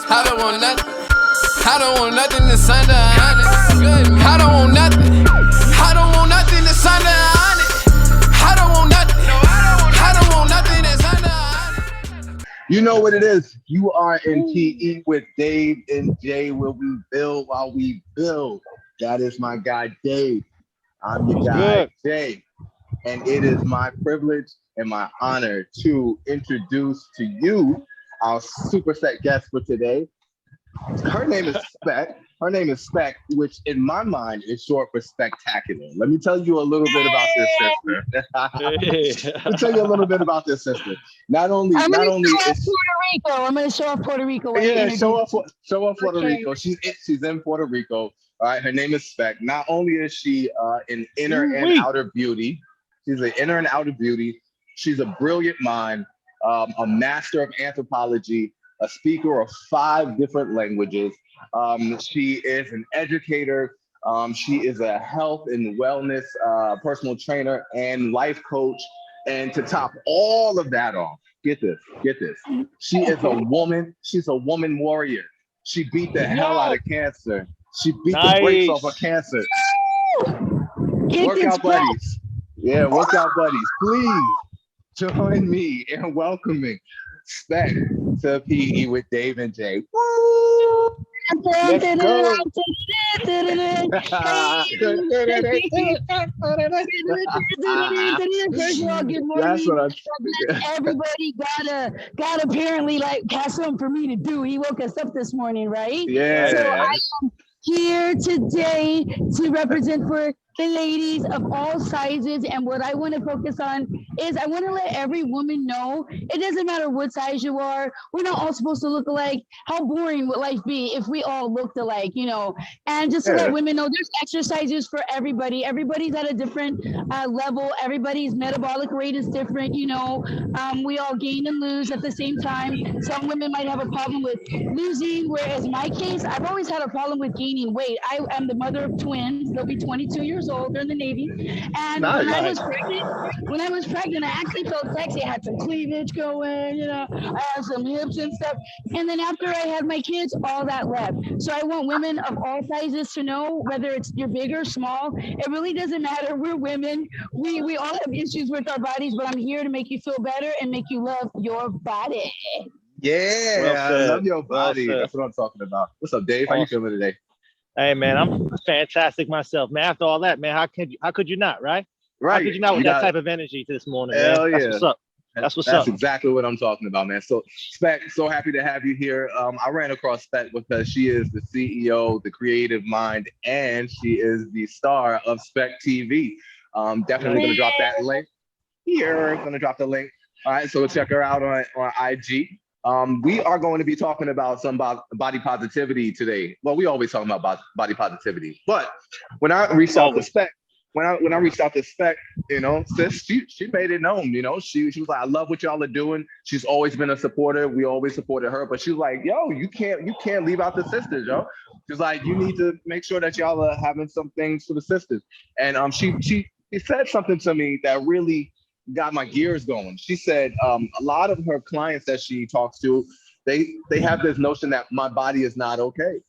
I don't want nothing. I don't want nothing that's under 100. I don't want nothing. I don't want nothing that's under 100. I don't want nothing. I don't want nothing that's under 100. You know what it is. You are in PE with Dave and Jay, where we build while we build. That is my guy, Dave. I'm your guy, Jay. And it is my privilege and my honor to introduce to you our super set guest for today. Her name is Spec. Her name is Spec, which in my mind is short for spectacular. Let me tell you a little bit about this sister. Let me tell you a little bit about this sister. Not only is Puerto Rico. I'm going to show off Puerto Rico. Yeah, show off Puerto Rico. She's in Puerto Rico. All right, her name is Spec. Not only is she an inner and outer beauty, she's an inner and outer beauty. She's a brilliant mind, a master of anthropology, a speaker of 5 different languages. She is an educator. She is a health and wellness personal trainer and life coach. And to top all of that off, get this. She is a woman. She's a woman warrior. She beat the hell out of cancer. She beat the brakes off of cancer. Workout buddies. Yeah, workout buddies. Please join me in welcoming Spec to PE with Dave and Jay. Let's go. First of all, good morning. That's what I'm Everybody got apparently has something for me to do. He woke us up this morning, right? Yeah. So I am here today to represent for the ladies of all sizes, and what I want to focus on is I want to let every woman know it doesn't matter what size you are. We're not all supposed to look alike. How boring would life be if we all looked alike, And just to let women know, there's exercises for everybody. Everybody's at a different level. Everybody's metabolic rate is different. We all gain and lose at the same time. Some women might have a problem with losing, whereas in my case, I've always had a problem with gaining weight. I am the mother of twins. They'll be 22 years old. They're in the Navy. And when I was pregnant, I actually felt sexy. I had some cleavage going, I had some hips and stuff. And then after I had my kids, all that left. So I want women of all sizes to know, whether it's you're big or small, it really doesn't matter. We're women. We all have issues with our bodies, but I'm here to make you feel better and make you love your body. Yeah, I love your body. That's what I'm talking about. What's up, Dave? How you feeling today? Hey man, I'm fantastic myself, man. After all that, man, how could you not, right? Right. How could you not with that type of energy this morning, man? Hell yeah. That's what's up. That's what's up. That's exactly what I'm talking about, man. So Spec, so happy to have you here. I ran across Spec because she is the CEO, the creative mind, and she is the star of Spec TV. Definitely gonna drop that link here. Gonna drop the link. All right, so check her out on IG. We are going to be talking about some body positivity today. Well, we always talk about body positivity, but when I reached out to Spec, when I reached out to Spec, sis, she made it known. She was like, I love what y'all are doing. She's always been a supporter. We always supported her, but she was like, yo, you can't leave out the sisters, yo. She's like, you need to make sure that y'all are having some things for the sisters. And she said something to me that really got my gears going. She said a lot of her clients that she talks to, they have this notion that my body is not okay.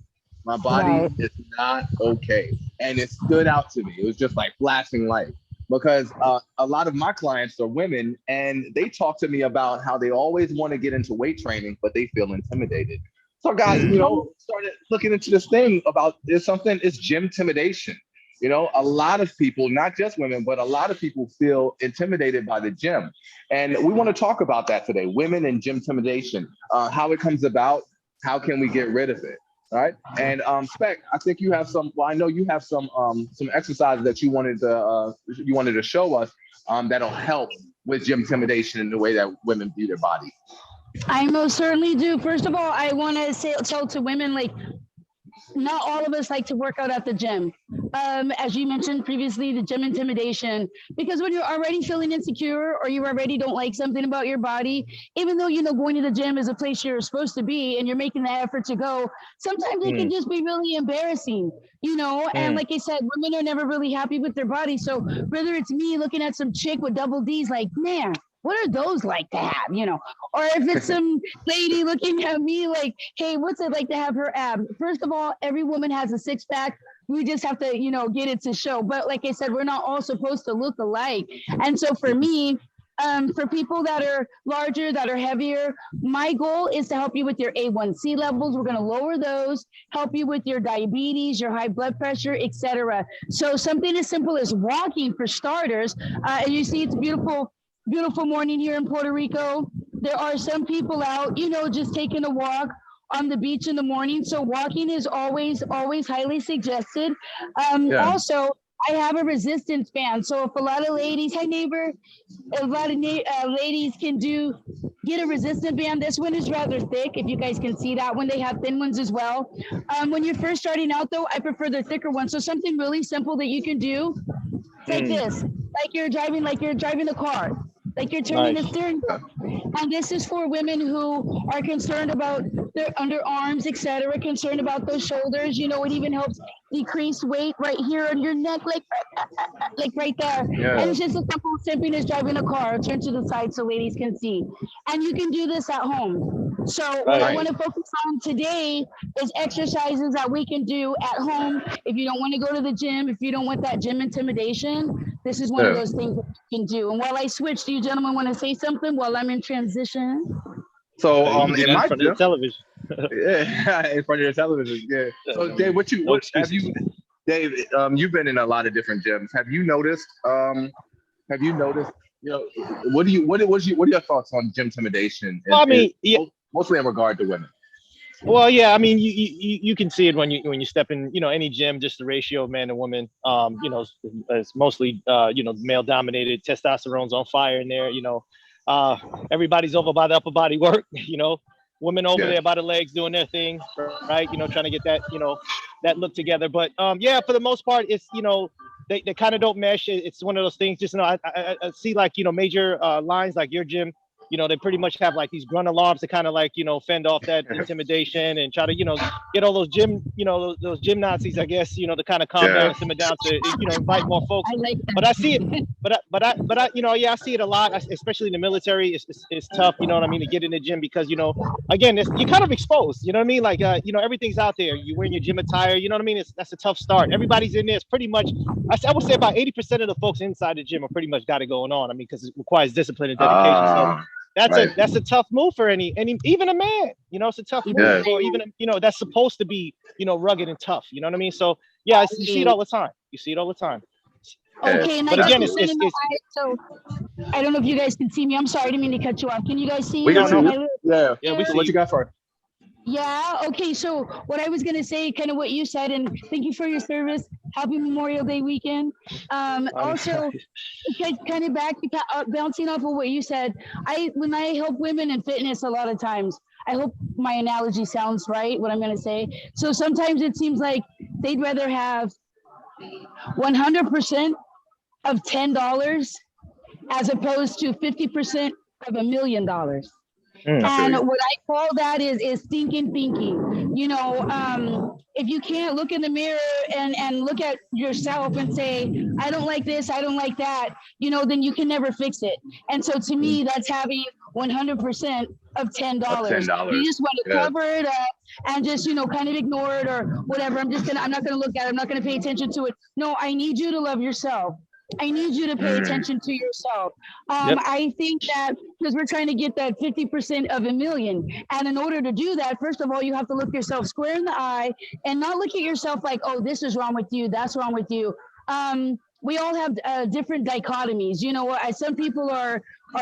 My body is not okay. And it stood out to me. It was just like flashing light, because a lot of my clients are women, and they talk to me about how they always want to get into weight training, but they feel intimidated. So guys, started looking into this thing about it's gymtimidation. A lot of people, not just women, but a lot of people feel intimidated by the gym. And we want to talk about that today, women and gymtimidation, how it comes about, how can we get rid of it, all right? And Spec, I think you have I know you have some exercises that you wanted to show us that'll help with gymtimidation in the way that women view their body. I most certainly do. First of all, I want to tell to women, not all of us like to work out at the gym. As you mentioned previously, the gym intimidation, because when you're already feeling insecure or you already don't like something about your body, even though, going to the gym is a place you're supposed to be and you're making the effort to go, sometimes it can just be really embarrassing, and like I said, women are never really happy with their body. So whether it's me looking at some chick with double D's, like, man, what are those like to have, you know? Or if it's some lady looking at me like, hey, what's it like to have her abs? First of all, every woman has a six pack. We just have to, you know, get it to show. But like I said, we're not all supposed to look alike. And so for me, for people that are larger, that are heavier, my goal is to help you with your A1C levels. We're going to lower those, help you with your diabetes, your high blood pressure, etc. So something as simple as walking for starters. And you see, it's a beautiful, beautiful morning here in Puerto Rico. There are some people out, you know, just taking a walk on the beach in the morning. So walking is always, always highly suggested. Also, I have a resistance band. So if a lot of ladies, hi neighbor, a lot of ladies can get a resistance band. This one is rather thick, if you guys can see that one. They have thin ones as well. When you're first starting out though, I prefer the thicker ones. So something really simple that you can do, like this, like you're driving the car, like you're turning the steering wheel. And this is for women who are concerned about their underarms, etc., concerned about those shoulders. You know, it even helps decrease weight right here on your neck, like right there. Yeah. And it's just a simple simping as driving a car. Turn to the side so ladies can see. And you can do this at home. So what I want to focus on today is exercises that we can do at home. If you don't want to go to the gym, if you don't want that gym intimidation, this is one of those things that you can do. And while I switch, do you gentlemen want to say something while I'm in transition? So in my front of the television. Yeah, in front of your television. Yeah. So Dave, Dave, you've been in a lot of different gyms. Have you noticed? You know, what are your thoughts on gymtimidation? Well, I mean, mostly in regard to women. Well, yeah, I mean, you can see it when you step in, you know, any gym, just the ratio of man and woman, you know, it's mostly, you know, male dominated, testosterone's on fire in there, you know, everybody's over by the upper body work, you know, women over there by the legs doing their thing, right? You know, trying to get that, you know, that look together. But yeah, for the most part, it's, you know, they kind of don't mesh. It's one of those things, just, you know, I see like, you know, major lines like your gym, you know, they pretty much have like these grunt alarms to kind of like, you know, fend off that intimidation and try to, you know, get all those gym, you know, those gym Nazis, I guess, you know, to kind of calm down and simmer down to, you know, invite more folks. I like that. But I see it, but I, you know, yeah, I see it a lot, especially in the military. It's tough, you know what I mean, to get in the gym because, you know, again, you're kind of exposed, you know what I mean? Like, you know, everything's out there. You're wearing your gym attire, you know what I mean? That's a tough start. Everybody's in there. It's pretty much, I would say about 80% of the folks inside the gym are pretty much got it going on. I mean, because it requires discipline and dedication. So that's a tough move for any even a man, you know, it's a tough move for even, you know, that's supposed to be, you know, rugged and tough, you know what I mean? So yeah, you see it all the time. Okay, and but again, it's so I don't know if you guys can see me. I'm sorry, I didn't mean to cut you off. Can you guys see? We can see you. Yeah, we see what you got for. Yeah, okay, so what I was going to say, kind of what you said, and thank you for your service. Happy Memorial Day weekend. Also, kind of bouncing off of what you said, when I help women in fitness a lot of times, I hope my analogy sounds right, what I'm going to say. So sometimes it seems like they'd rather have 100% of $10 as opposed to 50% of $1 million. And what I call that is thinking. You know, if you can't look in the mirror and look at yourself and say, I don't like this, I don't like that, you know, then you can never fix it. And so to me, that's having 100% of $10. You just want to cover it up and just, you know, kind of ignore it or whatever. I'm not going to look at it. I'm not going to pay attention to it. No, I need you to love yourself. I need you to pay attention to yourself. I think that because we're trying to get that 50% of $1 million. And in order to do that, first of all, you have to look yourself square in the eye and not look at yourself like, oh, this is wrong with you, that's wrong with you. We all have different dichotomies. You know, some people are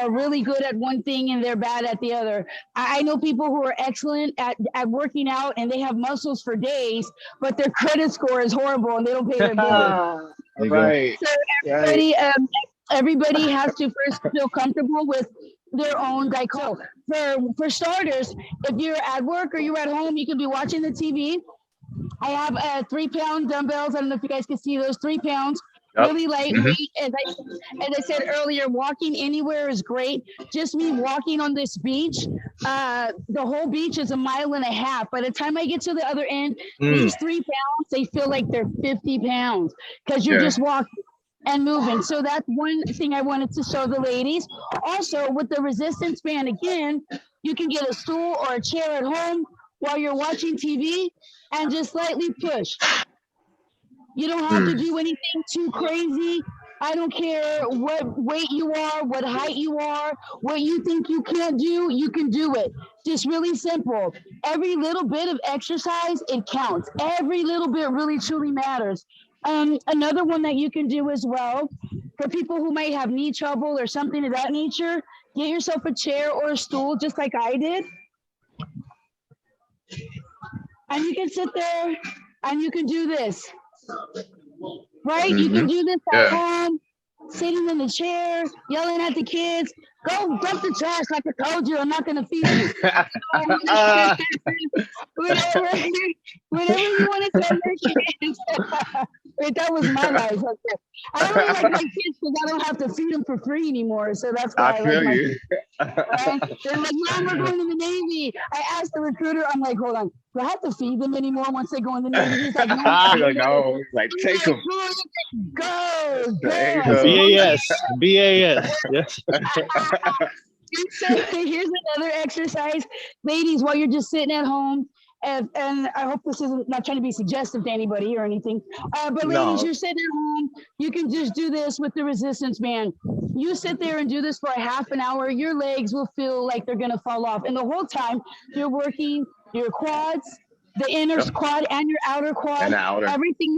really good at one thing and they're bad at the other. I know people who are excellent at working out and they have muscles for days, but their credit score is horrible and they don't pay their bills. Right. So everybody has to first feel comfortable with their own dichotomy. For starters, if you're at work or you're at home, you can be watching the TV. I have 3-pound dumbbells. I don't know if you guys can see those 3 pounds. Really lightweight. As I said earlier, walking anywhere is great. Just me walking on this beach, the whole beach is 1.5 miles. By the time I get to the other end, these 3 pounds, they feel like they're 50 pounds because you're just walking. and moving. So that's one thing I wanted to show the ladies. Also, with the resistance band, again, you can get a stool or a chair at home while you're watching TV and just slightly push. You don't have to do anything too crazy. I don't care what weight you are, what height you are, what you think you can't do, you can do it. Just really simple. Every little bit of exercise, it counts. Every little bit really truly matters. Another one that you can do as well for people who might have knee trouble or something of that nature, get yourself a chair or a stool, just like I did. And you can sit there and you can do this. Right? You can do this at home, sitting in the chair, yelling at the kids. Go dump the trash like I told you. I'm not going to feed you. Whatever you want to tell your kids. Wait, that was my life. Okay. I don't really like my kids because I don't have to feed them for free anymore. So that's why I like my kids. Right? They're like, Mom, we're going to the Navy. I asked the recruiter, I'm like, hold on, do I have to feed them anymore once they go in the Navy? He's like, no, like take them. Go. BAS. Yes. Here's another exercise, ladies, while you're just sitting at home. And I hope this isn't not trying to be suggestive to anybody or anything. But ladies, you're sitting at home. You can just do this with the resistance band. You sit there and do this for a half an hour. Your legs will feel like they're going to fall off. And the whole time you're working your quads, the inner quad and your outer quad. And outer. Everything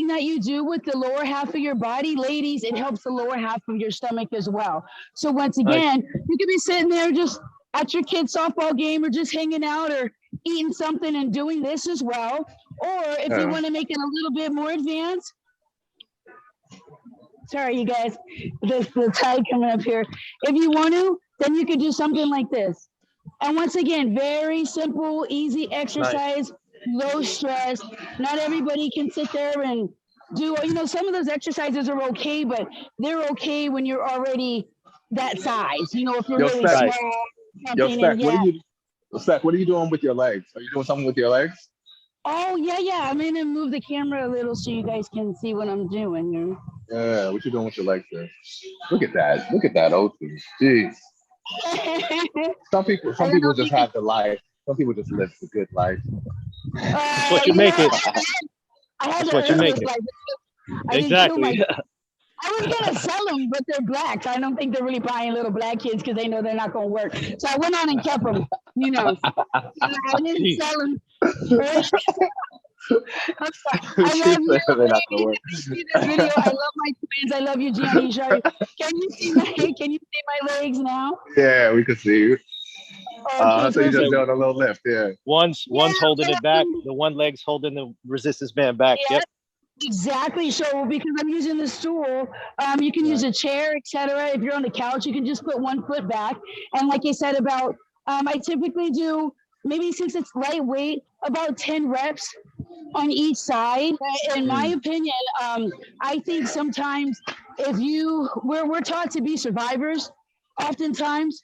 that you do with the lower half of your body, ladies, it helps the lower half of your stomach as well. So once again, you could be sitting there just at your kid's softball game or just hanging out or eating something and doing this as well. Or if you want to make it a little bit more advanced, sorry, you guys, the tide coming up here. If you want to, then you could do something like this. And once again, very simple, easy exercise, low stress. Not everybody can sit there and do, some of those exercises are okay, but they're okay when you're already that size. If you're really small. Spec, what are you doing with your legs? Are you doing something with your legs? Oh, yeah. I'm going to move the camera a little so you guys can see what I'm doing. Yeah, what you doing with your legs there? Look at that, Otis. Jeez. Some people just have the life. Some people just live the good life. That's what you make it. That's what you make it. Exactly. I was going to sell them, but they're black. So I don't think they're really buying little black kids because they know they're not going to work. So I went on and kept them, I didn't sell them. I'm sorry. I love you. See this video. I love my twins. I love you, Gianni. Can you see my legs now? Yeah, we can see you. So you just doing a little lift, One's holding it back. The one leg's holding the resistance band back. Yep. Exactly. So because I'm using the stool, you can use a chair, etc. If you're on the couch, you can just put one foot back. And like I said about, I typically do, maybe since it's lightweight, about 10 reps on each side. In my opinion, I think sometimes we're taught to be survivors oftentimes,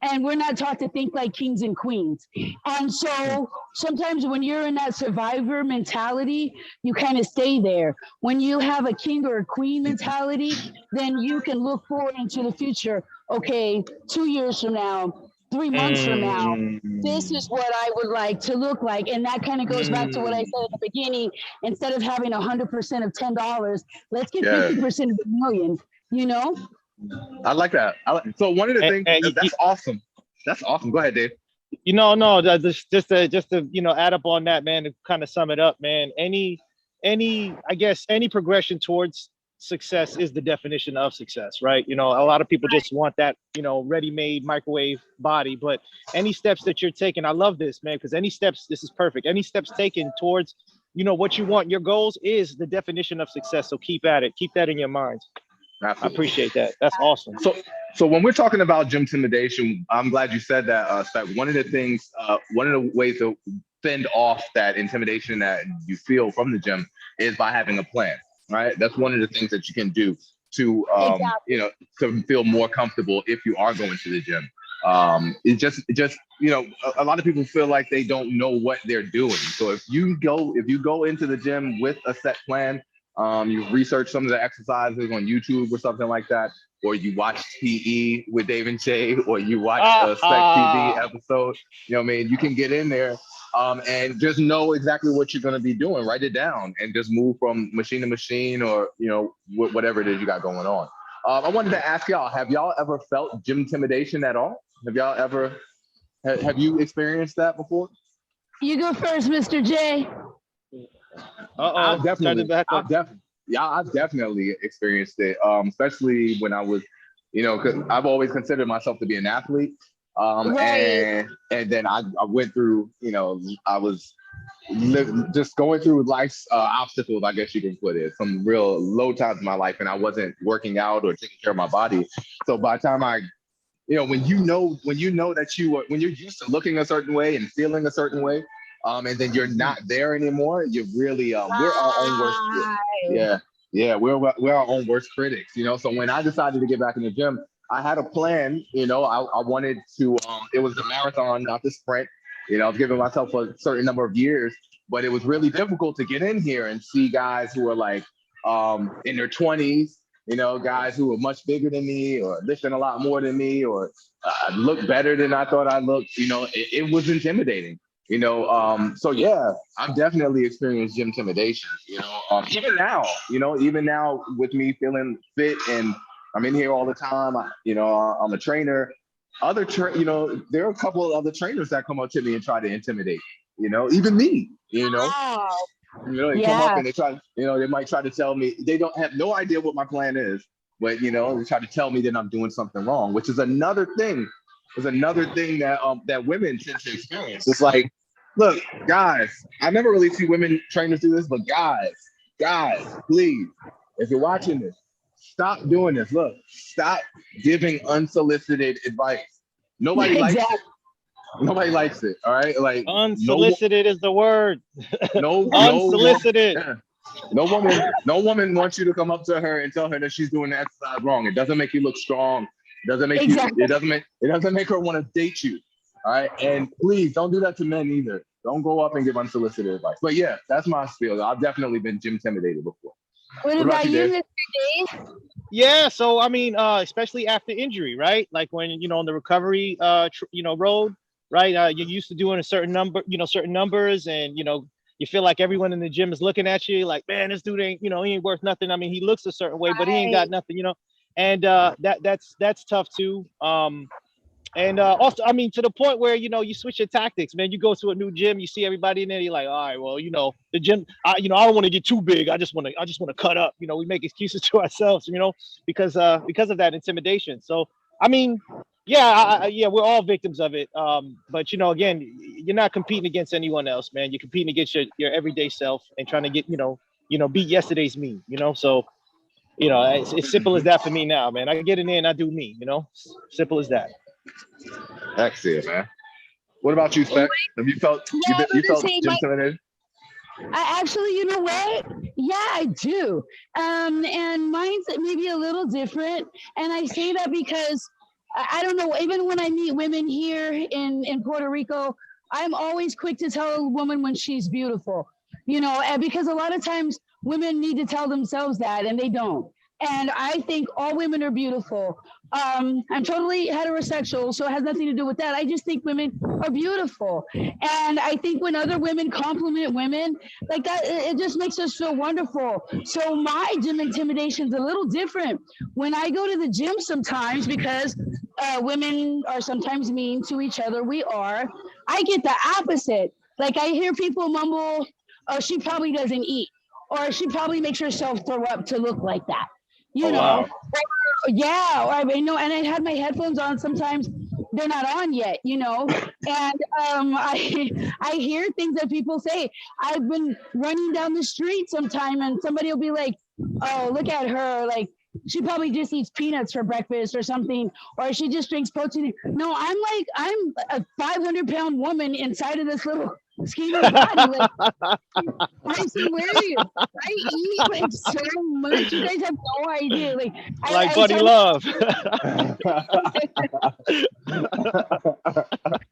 and we're not taught to think like kings and queens. And so sometimes when you're in that survivor mentality, you kind of stay there. When you have a king or a queen mentality, then you can look forward into the future. Okay, 2 years from now, 3 months from now, this is what I would like to look like. And that kind of goes back to what I said at the beginning. Instead of having 100% of $10, let's get 50% of $1 million, I like that. So one of the things, that's awesome. That's awesome. Go ahead, Dave. Just to add up on that, man, to kind of sum it up, man, any progression towards success is the definition of success, right? A lot of people just want that, ready-made microwave body, but any steps that you're taking, I love this, man, because this is perfect. Any steps taken towards, what you want, your goals is the definition of success. So keep at it. Keep that in your mind. Absolutely. I appreciate that. That's awesome. So when we're talking about gymtimidation, I'm glad you said that, Spec. One of the ways to fend off that intimidation that you feel from the gym is by having a plan, right? That's one of the things that you can do to, to feel more comfortable if you are going to the gym. It's just a lot of people feel like they don't know what they're doing. So if you go into the gym with a set plan, You research some of the exercises on YouTube or something like that, or you watch TE with Dave and Shay, or you watch a Spec TV episode. You know what I mean? You can get in there and just know exactly what you're going to be doing. Write it down and just move from machine to machine, or whatever it is you got going on. I wanted to ask y'all: have y'all ever felt gymtimidation at all? Have y'all ever? Have you experienced that before? You go first, Mr. J. I've definitely experienced it, especially when I was, because I've always considered myself to be an athlete. Right. And then I went through, I was just going through life's obstacles, I guess you can put it, some real low times in my life, and I wasn't working out or taking care of my body. So by the time when you know that when you're used to looking a certain way and feeling a certain way, and then you're not there anymore, you really we're our own worst. We're our own worst critics. So when I decided to get back in the gym, I had a plan. I wanted to. It was a marathon, not the sprint. I was giving myself a certain number of years, but it was really difficult to get in here and see guys who are like in their 20s. Guys who were much bigger than me, or lifting a lot more than me, or look better than I thought I looked. It was intimidating. So yeah, I've definitely experienced gymtimidation. Even now with me feeling fit and I'm in here all the time. I'm a trainer. There are a couple of other trainers that come up to me and try to intimidate. Even me. Wow. They come up and they try. They might try to tell me they don't have no idea what my plan is, but they try to tell me that I'm doing something wrong, which is another thing. That women tend to experience. It's like, look, guys, I never really see women trainers do this, but guys, please, if you're watching this, stop doing this. Look, stop giving unsolicited advice. Nobody likes it. Nobody likes it. All right, like unsolicited is the word. Unsolicited. No woman wants you to come up to her and tell her that she's doing the exercise wrong. It doesn't make you look strong. It doesn't make it doesn't make her want to date you. All right, and please don't do that to men either. Don't go up and give unsolicited advice. But yeah, that's my spiel. I've definitely been gym-intimidated before. What about you, Mr. Dave? Yeah, so I mean, especially after injury, right? Like when on the recovery, road, right? You're used to doing a certain numbers, and you feel like everyone in the gym is looking at you, like, man, this dude ain't, he ain't worth nothing. I mean, he looks a certain way, but he ain't got nothing, and that's tough too. And also, I mean, to the point where you switch your tactics, man. You go to a new gym, you see everybody in there, you're like, all right, well, the gym, I don't want to get too big. I just want to cut up. We make excuses to ourselves, because of that intimidation. So, I mean, yeah, we're all victims of it. But again, you're not competing against anyone else, man. You're competing against your everyday self and trying to get, beat yesterday's me. So, it's simple as that for me now, man. I get in there and I do me. Simple as that. Excellent, man. What about you, Spec? Have you felt gym-intimidated? I actually, you know what? Yeah, I do. And mine's maybe a little different. And I say that because I don't know, even when I meet women here in Puerto Rico, I'm always quick to tell a woman when she's beautiful, and because a lot of times women need to tell themselves that and they don't. And I think all women are beautiful. I'm totally heterosexual, so it has nothing to do with that. I just think women are beautiful. And I think when other women compliment women like that, it just makes us feel wonderful. So my gym intimidation is a little different. When I go to the gym sometimes, because women are sometimes mean to each other, I get the opposite. Like I hear people mumble, oh, she probably doesn't eat, or she probably makes herself throw up to look like that. Wow. Yeah, or and I had my headphones on. Sometimes they're not on yet, and I hear things that people say. I've been running down the street sometime, and somebody will be like, "Oh, look at her! Like she probably just eats peanuts for breakfast or something, or she just drinks protein." No, I'm a 500-pound woman inside of this little skinny body. Like I'm hilarious. I eat like so much. You guys have no idea. Like Like I Buddy tell Love.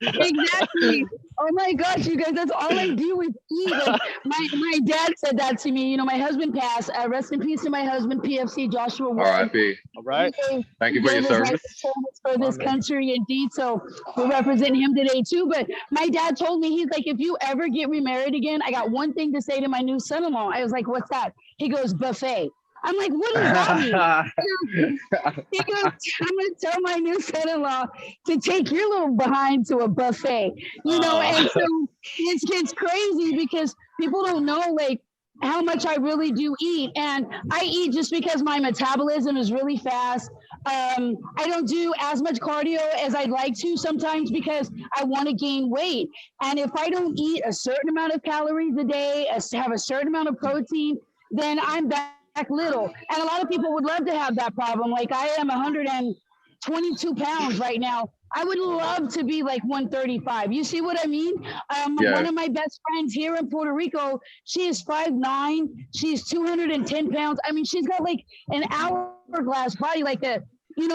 exactly. Oh my gosh, you guys, that's all I do is eat. Like my dad said that to me. You know, my husband passed. Rest in peace to my husband, PFC Joshua Wood. R.I.P. All right. Thank He you for your gave his life service. for this country indeed. So we represent him today too. But my dad told me, he's like, if you ever get remarried again, I got one thing to say to my new son-in-law. I was like, what's that? He goes, buffet. I'm like, what does that mean? He goes, I'm gonna tell my new son-in-law to take your little behind to a buffet, and so it gets crazy because people don't know like how much I really do eat. And I eat just because my metabolism is really fast. I don't do as much cardio as I'd like to sometimes because I want to gain weight. And if I don't eat a certain amount of calories a day, have a certain amount of protein, then I'm back little. And a lot of people would love to have that problem. Like I am 122 pounds right now. I would love to be like 135. You see what I mean? One of my best friends here in Puerto Rico, she is 5'9". She's 210 pounds. I mean, she's got like an hourglass body, like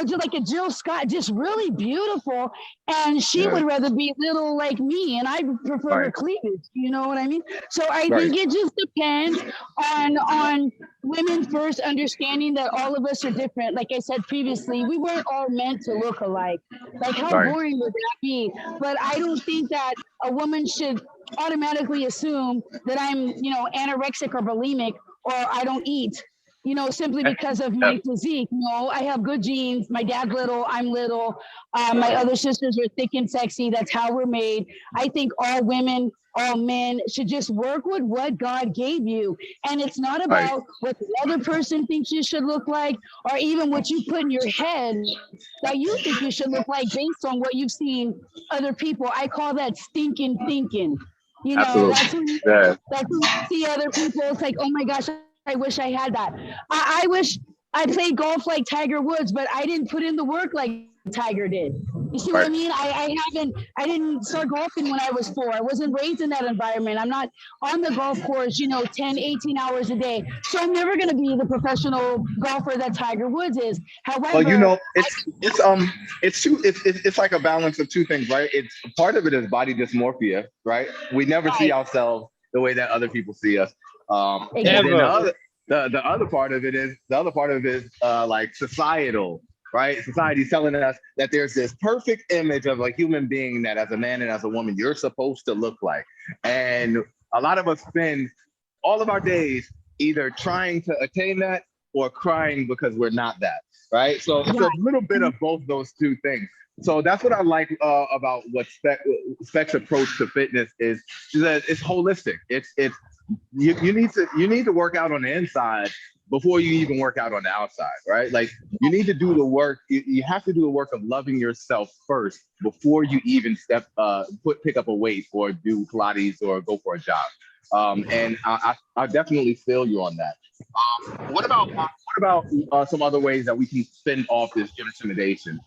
just like a Jill Scott, just really beautiful. And she would rather be little like me, and I prefer her cleavage. You know what I mean? So I think it just depends on women first understanding that all of us are different. Like I said previously, we weren't all meant to look alike. Like how boring would that be? But I don't think that a woman should automatically assume that I'm, anorexic or bulimic or I don't eat, simply because of my physique. No, I have good genes. My dad's little, I'm little. My other sisters are thick and sexy. That's how we're made. I think all women, all men should just work with what God gave you. And it's not about what the other person thinks you should look like, or even what you put in your head that you think you should look like based on what you've seen other people. I call that stinking thinking. Absolutely. That's when you see other people. It's like, oh my gosh, I wish I had that. I wish I played golf like Tiger Woods, but I didn't put in the work like Tiger did. You see what I mean? I didn't start golfing when I was 4. I wasn't raised in that environment. I'm not on the golf course, 10, 18 hours a day. So I'm never going to be the professional golfer that Tiger Woods is. However, well, it's like a balance of two things, right? It's part of it is body dysmorphia, right? We never see ourselves the way that other people see us. And then the other part of it is like societal, right? Society's telling us that there's this perfect image of a human being that as a man and as a woman, you're supposed to look like. And a lot of us spend all of our days either trying to attain that or crying because we're not that, right? So it's a little bit of both those two things. So that's what I like about what Spec's approach to fitness is that it's holistic. You need to work out on the inside before you even work out on the outside, right? Like you need to do the work. You have to do the work of loving yourself first before you even pick up a weight or do Pilates or go for a jog. And I definitely feel you on that. What about some other ways that we can spin off this gym intimidation?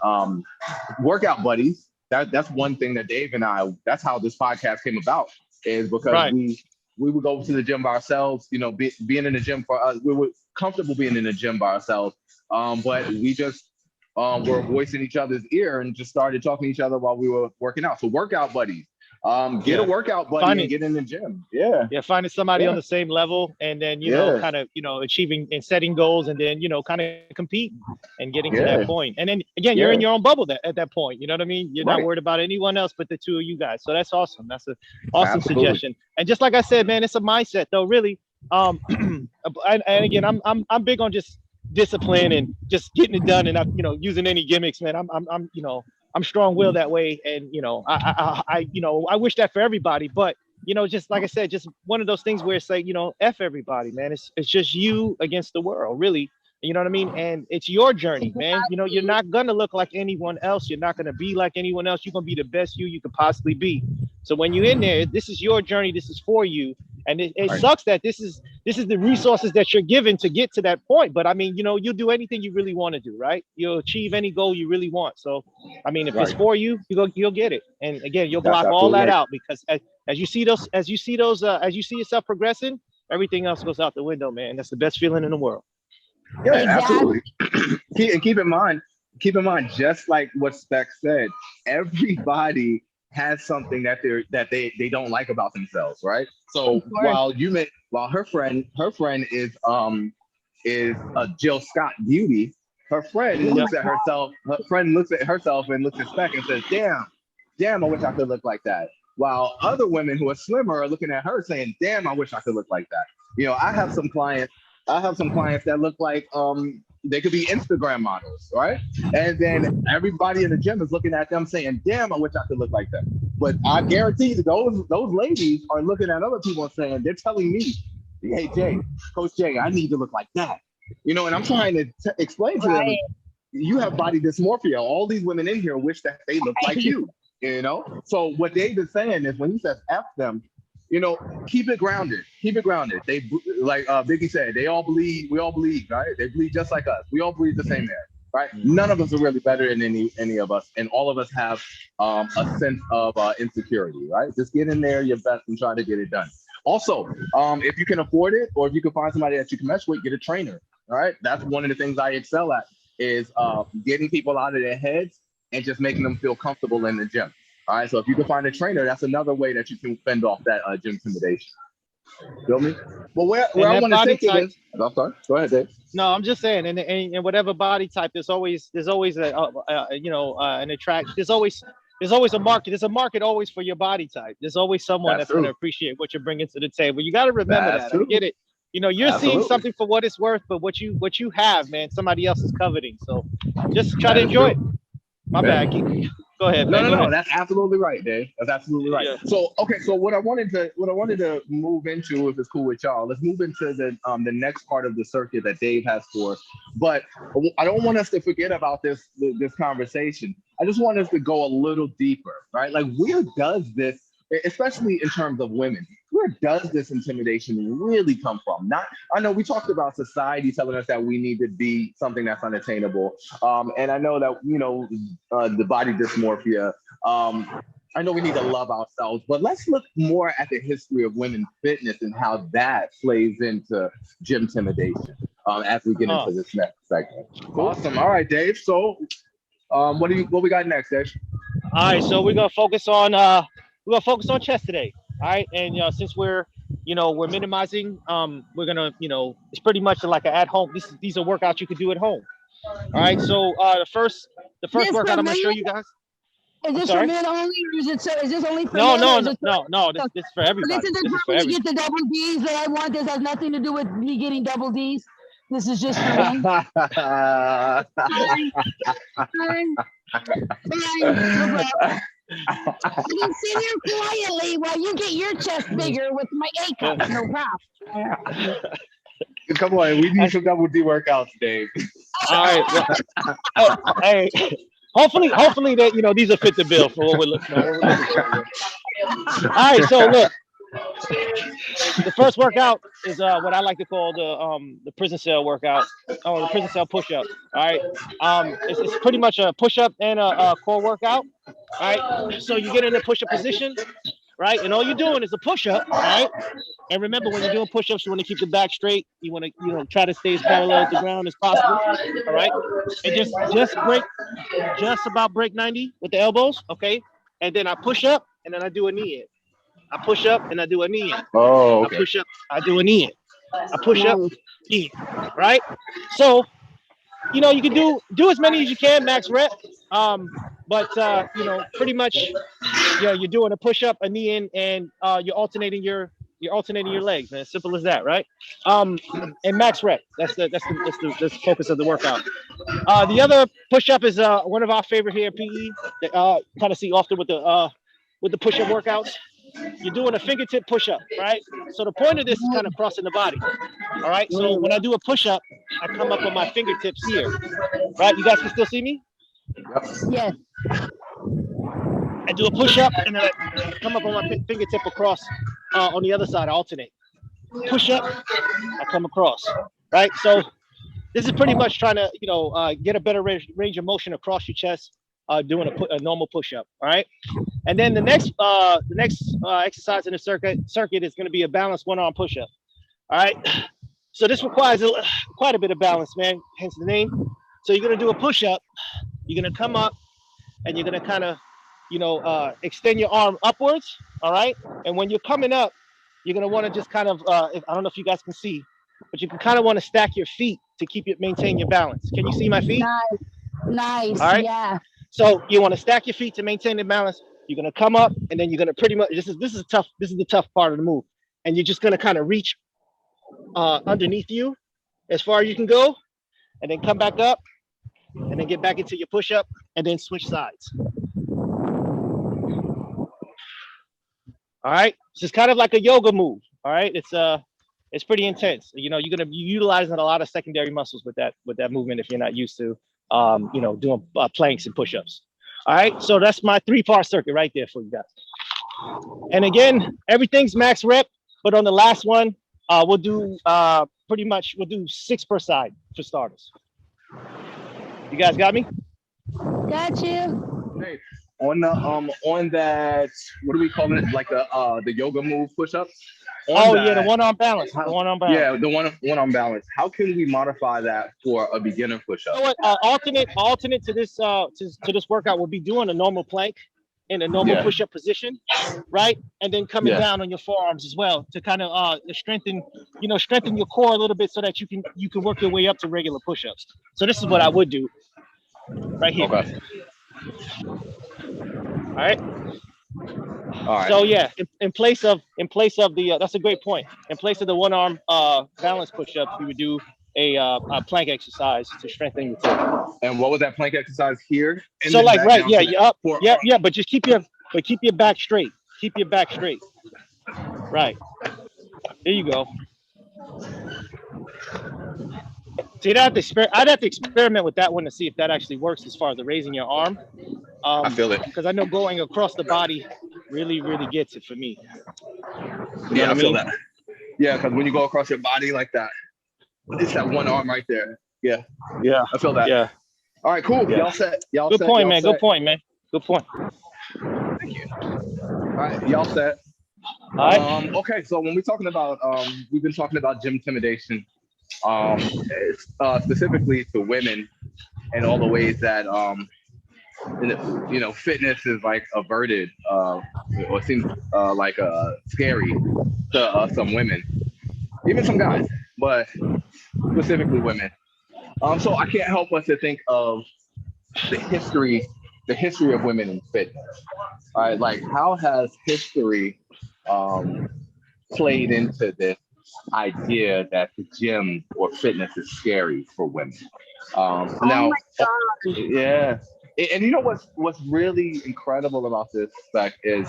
Workout buddies. That's one thing that Dave and I. That's how this podcast came about. Is because we would go to the gym by ourselves. Being in the gym for us, we were comfortable being in the gym by ourselves. But we just were voicing each other's ear and just started talking to each other while we were working out. So workout buddies. Get a workout buddy and get in the gym. Finding somebody on the same level, and then kind of achieving and setting goals, and then kind of compete and getting to that point. And then again, you're in your own bubble at that point. You know what I mean? You're not worried about anyone else but the two of you guys. So that's awesome. That's an awesome suggestion. And just like I said, man, it's a mindset though, really. And again, I'm big on just discipline and just getting it done, and not using any gimmicks, man. I'm strong-willed that way, and I wish that for everybody. But just like I said, just one of those things where it's like f everybody, man. It's just you against the world, really. You know what I mean? And it's your journey, man. You're not gonna look like anyone else. You're not gonna be like anyone else. You're gonna be the best you could possibly be. So when you're in there, this is your journey. This is for you. And it sucks that this is the resources that you're given to get to that point. But I mean, you know, you'll do anything you really want to do, right? You'll achieve any goal you really want. So, I mean, if it's for you, you'll get it. And again, you'll block all that out, because as you see yourself progressing, everything else goes out the window, man. That's the best feeling in the world. Yeah, absolutely. And keep in mind, just like what Spec said, everybody has something that they don't like about themselves, right? So while her friend is a Jill Scott beauty, her friend looks at herself. Her friend looks at herself and looks at Spec and says, "Damn, I wish I could look like that." While other women who are slimmer are looking at her saying, "Damn, I wish I could look like that." You know, I have some clients that look like they could be Instagram models, right? And then everybody in the gym is looking at them saying, "Damn, I wish I could look like that." But I guarantee you, those ladies are looking at other people and saying, they're telling me, "Hey, Jay, Coach Jay, I need to look like that." You know, and I'm trying to explain to them, you have body dysmorphia. All these women in here wish that they look like you. You know, so what David's saying is, when he says F them, you know, keep it grounded. Keep it grounded. They, like Biggie said, we all bleed, right? They bleed just like us. We all bleed the same air, right? None of us are really better than any of us, and all of us have a sense of insecurity, right? Just get in there your best and try to get it done. Also, if you can afford it, or if you can find somebody that you can mesh with, get a trainer. All right, that's one of the things I excel at, is getting people out of their heads and just making them feel comfortable in the gym. All right, so if you can find a trainer, that's another way that you can fend off that gymtimidation. Feel me? Well, where I want to take it is, I'm sorry. Go ahead, Dave. No, I'm just saying, and whatever body type, there's always an attract. There's always a market. There's a market always for your body type. There's always someone that's going to appreciate what you're bringing to the table. You got to remember that. I get it. You know, you're seeing something for what it's worth, but what you have, man, somebody else is coveting. So just try to enjoy it. My bad. Go ahead. No. That's absolutely right, Dave. That's absolutely right. Yeah. So what I wanted to move into, if it's cool with y'all, let's move into the next part of the circuit that Dave has for us. But I don't want us to forget about this conversation. I just want us to go a little deeper, right? Like, where does this, especially in terms of women, where does this intimidation really come from? I know we talked about society telling us that we need to be something that's unattainable. And I know that, you know, the body dysmorphia, I know we need to love ourselves, but let's look more at the history of women's fitness and how that plays into gymtimidation as we get into this next segment. Awesome. All right, Dave. So what we got next, Dave? All right, so we're gonna focus on chest today. All right, and since we're minimizing, we're gonna, it's pretty much like an at home. These are workouts you could do at home. All right, so the first workout I'm gonna show you guys. Is this for men only, or is this only for men? No. This is for everybody. This is for me to get the double D's that I want. This has nothing to do with me getting double D's. This is just for men. Fine. You can sit here quietly while you get your chest bigger with my A cup. No problem. Come on, we need some double D workouts, Dave. All right. Hey, hopefully that these will fit the bill for what we're looking for. All right, so look. The first workout is what I like to call the prison cell workout, or the prison cell push-up. All right, it's pretty much a push-up and a core workout. All right, so you get in a push-up position, right, and all you're doing is a push-up. All right, and remember, when you're doing push-ups, you want to keep the back straight. You want to try to stay as parallel to the ground as possible. All right, and just about break 90 with the elbows. Okay, and then I push up and then I do a knee in. I push up and I do a knee in. Oh, okay. I push up, I do a knee in. I push up, knee in. Right? So, you can do as many as you can, max rep. But pretty much, you're doing a push up, a knee in, and you're alternating your legs, man. Simple as that, right? And max rep. That's the focus of the workout. The other push up is one of our favorite here, PE. That kind of see often with the push up workouts. You're doing a fingertip push-up, right? So the point of this is kind of crossing the body, all right? So when I do a push-up, I come up on my fingertips here, right? You guys can still see me? Yes. I do a push-up, and then I come up on my fingertip across on the other side, I alternate, push up, I come across, right? So this is pretty much trying to, get a better range of motion across your chest, doing a normal push up. All right. And then the next exercise in the circuit is going to be a balanced one arm push up. All right. So this requires quite a bit of balance, man. Hence the name. So you're going to do a push up. You're going to come up and you're going to kind of, extend your arm upwards. All right. And when you're coming up, you're going to want to just kind of, I don't know if you guys can see, but you can kind of want to stack your feet to maintain your balance. Can you see my feet? Nice. All right. Yeah. So you want to stack your feet to maintain the balance. You're going to come up and then you're going to pretty much, this is the tough part of the move. And you're just going to kind of reach underneath you as far as you can go, and then come back up and then get back into your push up and then switch sides. All right. So it's kind of like a yoga move. All right. It's pretty intense. You're going to be utilizing a lot of secondary muscles with that movement if you're not used to, doing planks and push-ups. All right. So that's my 3-part circuit right there for you guys. And again, everything's max rep, but on the last one, we'll do 6 per side for starters. You guys got me? Got you. Hey, on that, what do we call it? Like the yoga move push-ups? The one arm balance. Yeah, the one arm balance. How can we modify that for a beginner push-up? You know what? Alternate to this to this workout, we'll be doing a normal plank in a normal push-up position, right? And then coming down on your forearms as well to kind of strengthen your core a little bit so that you can work your way up to regular push-ups. So this is what I would do right here. Okay. All right. So yeah, in place of the that's a great point. In place of the one arm balance push-ups, we would do a plank exercise to strengthen your core. And what was that plank exercise here? So like you're up, but just keep your back straight. Keep your back straight. Right. There you go. See, I'd have to experiment with that one to see if that actually works as far as the raising your arm. I feel it. Because I know going across the body really, really gets it for me. I feel that. Yeah, because when you go across your body like that, it's that one arm right there. Yeah. Yeah. I feel that. Yeah. All right, cool. Yeah. Y'all set. Good point, man. Good point. Thank you. All right, y'all set. All right. Okay, so when we're talking about, we've been talking about gymtimidation, specifically to women and all the ways that, fitness is like averted or seems like scary to some women, even some guys, but specifically women. So I can't help but to think of the history of women in fitness. All right, like how has history played into this idea that the gym or fitness is scary for women? Now, yeah, and you know what's really incredible about this fact is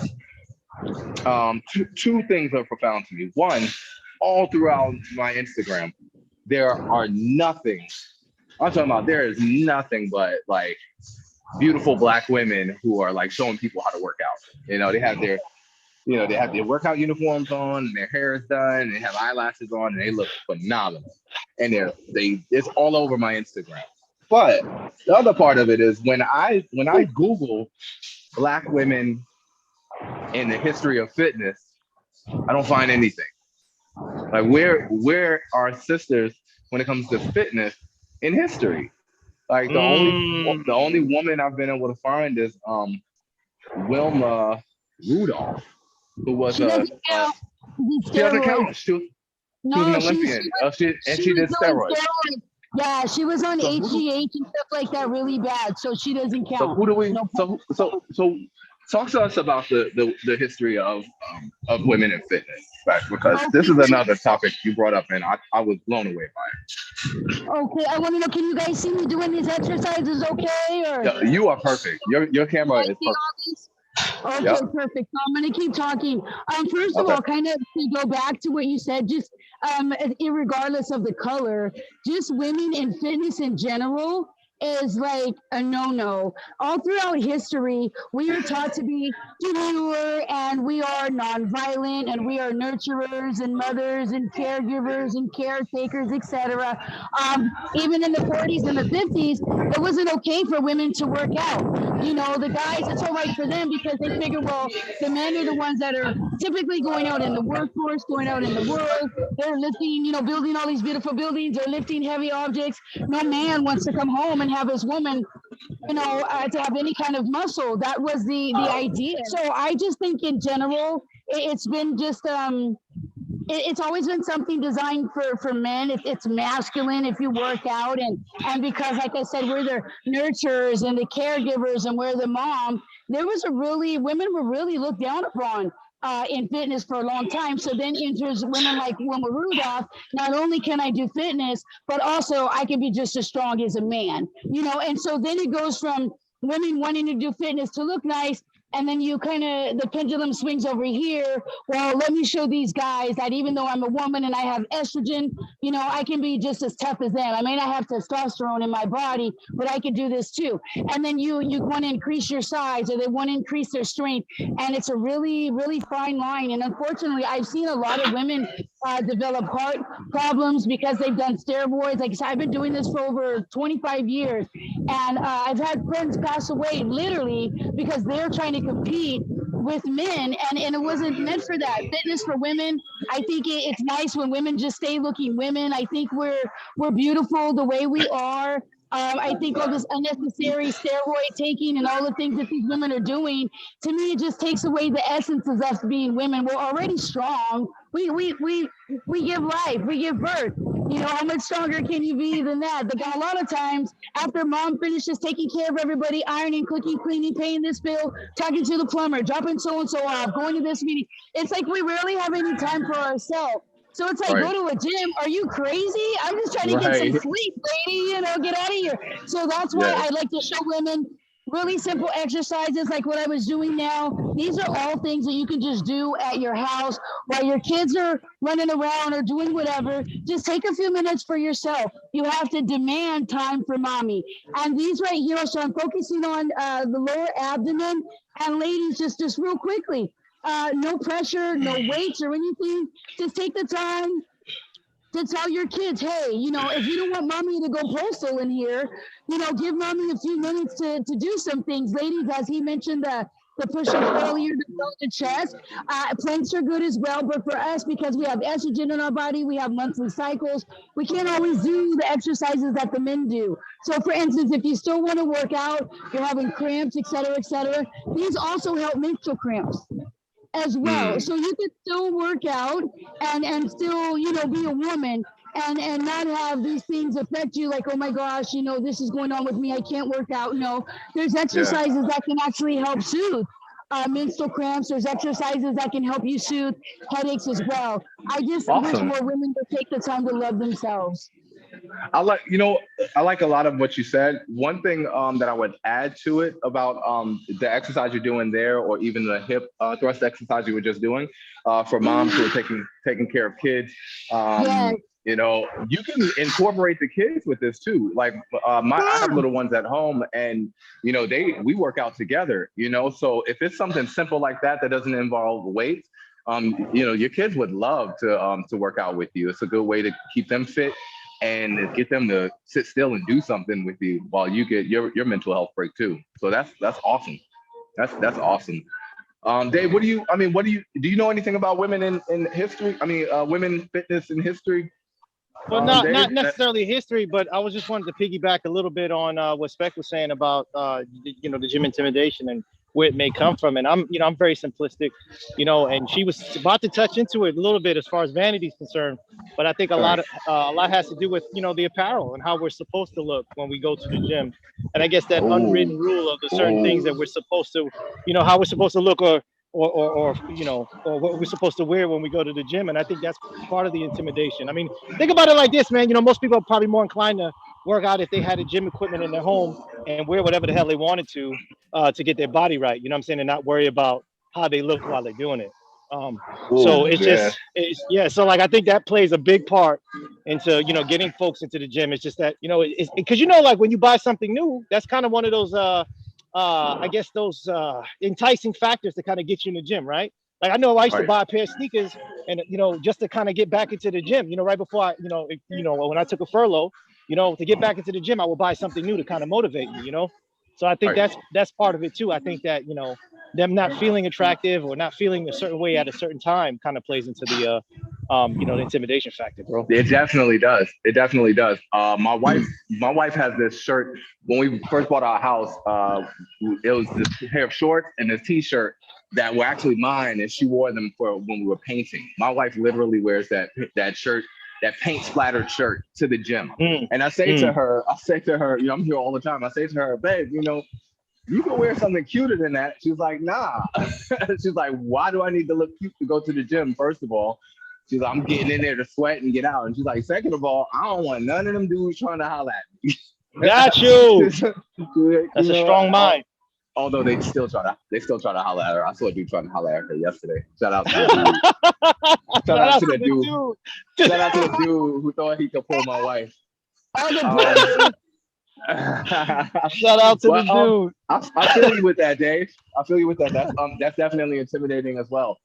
two things are profound to me. One, all throughout my Instagram, there is nothing but like beautiful Black women who are like showing people how to work out. They have their workout uniforms on, and their hair is done, and they have eyelashes on, and they look phenomenal. And it's all over my Instagram. But the other part of it is when I Google Black women in the history of fitness, I don't find anything. Like where are sisters when it comes to fitness in history? Like the only woman I've been able to find is Wilma Rudolph, who was she doesn't count. She was an Olympian. She did steroids. Yeah, she was on HGH and stuff like that really bad, so she doesn't count. So who do we? So talk to us about the history of women in fitness, because this is another topic you brought up, and I was blown away by it. Okay, I want to know, can you guys see me doing these exercises okay? Or yeah, you are perfect. Your camera is perfect. Okay, perfect. So I'm going to keep talking. First of all, kind of to go back to what you said, just irregardless of the color, just women in fitness in general, is like a no-no. All throughout history, we are taught to be demure, and we are nonviolent, and we are nurturers and mothers and caregivers and caretakers, etc. Even in the 40s and the 50s, it wasn't okay for women to work out. The guys, it's all right for them because they figure, well, the men are the ones that are typically going out in the workforce, going out in the world. They're lifting, building all these beautiful buildings. They're lifting heavy objects. No man wants to come home and have his woman, to have any kind of muscle. That was the idea. So I just think in general, it's been just it's always been something designed for men. It's masculine if you work out, and because, like I said, we're the nurturers and the caregivers, and we're the mom. Women were really looked down upon in fitness for a long time. So then enters women like Wilma Rudolph. Not only can I do fitness, but also I can be just as strong as a man. And so then it goes from women wanting to do fitness to look nice, and then the pendulum swings over here. Well, let me show these guys that even though I'm a woman and I have estrogen, I can be just as tough as them. I may not have testosterone in my body, but I can do this too. And then you want to increase your size, or they want to increase their strength. And it's a really, really fine line. And unfortunately, I've seen a lot of women develop heart problems because they've done steroids. Like I said, I've been doing this for over 25 years. And I've had friends pass away literally because they're trying to compete with men, and it wasn't meant for that. Fitness for women, I think it's nice when women just stay looking women. I think we're beautiful the way we are. I think all this unnecessary steroid taking and all the things that these women are doing, to me, it just takes away the essence of us being women. We're already strong. We give life, we give birth. How much stronger can you be than that? A lot of times, after mom finishes taking care of everybody, ironing, cooking, cleaning, paying this bill, talking to the plumber, dropping so-and-so off, going to this meeting, it's like we rarely have any time for ourselves. So it's like, go to a gym. Are you crazy? I'm just trying to get some sleep, lady, get out of here. So that's why I like to show women really simple exercises like what I was doing now. These are all things that you can just do at your house while your kids are running around or doing whatever. Just take a few minutes for yourself. You have to demand time for mommy. And these right here, so I'm focusing on the lower abdomen. And ladies, just real quickly, no pressure, no weights or anything. Just take the time to tell your kids, hey, if you don't want mommy to go postal in here, give mommy a few minutes to do some things. Ladies, as he mentioned, the push-ups earlier to build the chest. Planks are good as well, but for us, because we have estrogen in our body, we have monthly cycles, we can't always do the exercises that the men do. So for instance, if you still want to work out, you're having cramps, et cetera, these also help menstrual cramps as well. So you can still work out and still, be a woman and not have these things affect you like, oh my gosh, this is going on with me. I can't work out. No, there's exercises that can actually help soothe menstrual cramps. There's exercises that can help you soothe headaches as well. I just wish more women would take the time to love themselves. I like a lot of what you said. One thing that I would add to it about the exercise you're doing there, or even the hip thrust exercise you were just doing for moms who are taking care of kids. You can incorporate the kids with this too. Like I have little ones at home, and we work out together. So if it's something simple like that doesn't involve weights, your kids would love to work out with you. It's a good way to keep them fit and get them to sit still and do something with you while you get your mental health break too. So that's awesome. That's awesome. Dave, do you know anything about women in history? Women fitness in history? Well, not necessarily history, but I was just wanted to piggyback a little bit on what Spec was saying about the gym intimidation and where it may come from. And I'm very simplistic, and she was about to touch into it a little bit as far as vanity is concerned. But I think a lot has to do with, the apparel and how we're supposed to look when we go to the gym. And I guess that unwritten rule of the certain things that we're supposed to, how we're supposed to look or what we're supposed to wear when we go to the gym. And I think that's part of the intimidation. I mean, think about it like this, man. Most people are probably more inclined to work out if they had a gym equipment in their home and wear whatever the hell they wanted to get their body right. You know what I'm saying? And not worry about how they look while they're doing it. So it's just, so like, I think that plays a big part into, you know, getting folks into the gym. It's just that, you know, it's because, you know, like when you buy something new, that's kind of one of those I guess those enticing factors to kind of get you in the gym, right? Like I know I used to Right. buy a pair of sneakers, and you know, just to kind of get back into the gym, you know, right before I, when I took a furlough, you know, to get back into the gym, I would buy something new to kind of motivate me, you know. So I think Right. that's part of it too. I think that, you know, them not feeling attractive or not feeling a certain way at a certain time kind of plays into the the intimidation factor, bro. It definitely does. It definitely does. My wife has this shirt. When we first bought our house, it was this pair of shorts and this T-shirt that were actually mine, and she wore them for when we were painting. My wife literally wears that shirt, that paint splattered shirt, to the gym. And I say to her, you know, I'm here all the time. I say to her, babe, you know, you can wear something cuter than that. She's like, nah. She's like, why do I need to look cute to go to the gym? First of all, she's like, I'm getting in there to sweat and get out. And she's like, second of all, I don't want none of them dudes trying to holler at me. Got you. That's a strong mind. Although they still try to holler at her. I saw a dude trying to holler at her yesterday. Shout out to the dude. Shout out to the dude. Shout out to the dude who thought he could pull my wife. Shout out to the dude. I feel you with that, Dave. I feel you with that. That's definitely intimidating as well.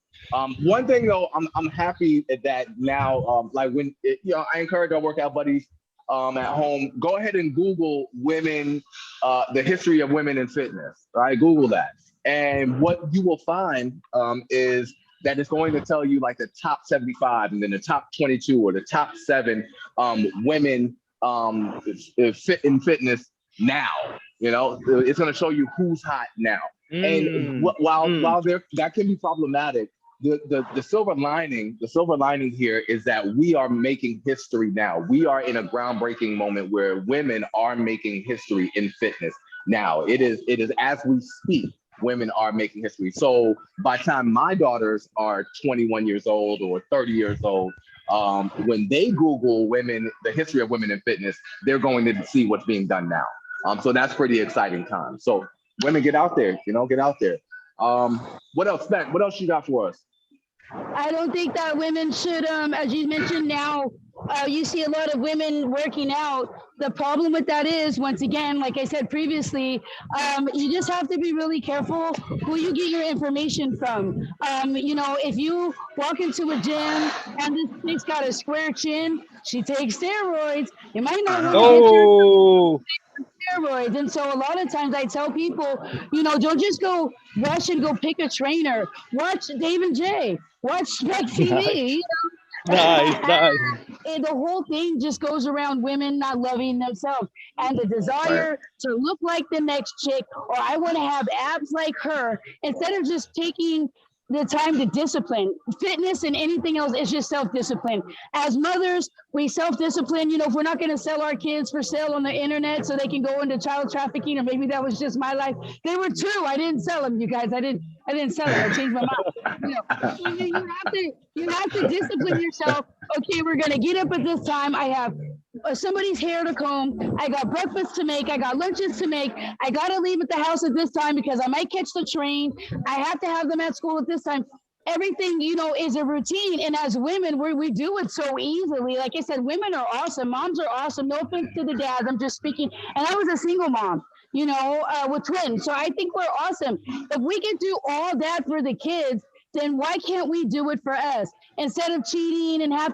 One thing though, I'm happy that now, like when I encourage our workout buddies at home, go ahead and Google women, the history of women in fitness. Right, Google that, and what you will find is that it's going to tell you like the top 75 and then the top 22 or the top 7 women fit in fitness now. You know, it's going to show you who's hot now. And while that can be problematic, the silver lining here is that we are making history now. We are in a groundbreaking moment where women are making history in fitness now. It is as we speak, women are making history. So by the time my daughters are 21 years old or 30 years old, when they Google women, the history of women in fitness, they're going to see what's being done now. So that's pretty exciting time. So women, get out there, get out there. What else, Beck? What else you got for us? I don't think that women should, as you mentioned now, you see a lot of women working out. The problem with that is, once again, like I said previously, you just have to be really careful who you get your information from. If you walk into a gym and this chick's got a square chin, she takes steroids, you might not want to get your steroids. And so a lot of times I tell people, don't just go rush and go pick a trainer. Watch Dave and Jay. Watch Spec TV. Nice. And the whole thing just goes around women not loving themselves and the desire to look like the next chick, or I want to have abs like her, instead of just taking the time to discipline. Fitness and anything else is just self-discipline. As mothers, we self-discipline. If we're not going to sell our kids for sale on the internet so they can go into child trafficking, or maybe that was just my life. They were 2. I didn't sell them, you guys. I didn't sell them. I changed my mind. You have to discipline yourself. Okay, we're going to get up at this time. I have somebody's hair to comb. I got breakfast to make. I got lunches to make. I got to leave at the house at this time because I might catch the train. I have to have them at school at this time. Everything, is a routine. And as women, we do it so easily. Like I said, women are awesome. Moms are awesome. No offense to the dads. I'm just speaking. And I was a single mom, with twins. So I think we're awesome. If we can do all that for the kids, then why can't we do it for us? Instead of cheating and I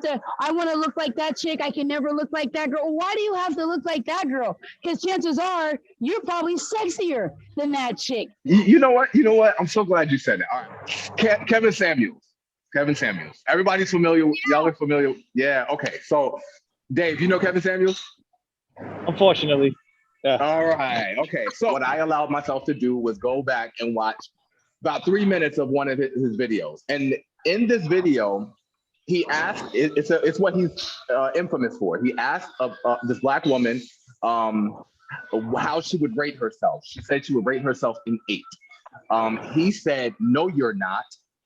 want to look like that chick, I can never look like that girl. Why do you have to look like that girl? Because chances are you're probably sexier than that chick. You know what? I'm so glad you said that. All right. Kevin Samuels. Everybody's familiar. Yeah. Y'all are familiar. Yeah. Okay. So, Dave, you know Kevin Samuels? Unfortunately. Yeah. All right. Okay. So what I allowed myself to do was go back and watch about 3 minutes of one of his videos. And in this video, he asked, it's what he's infamous for. He asked this Black woman how she would rate herself. She said she would rate herself an 8. He said, no, you're not.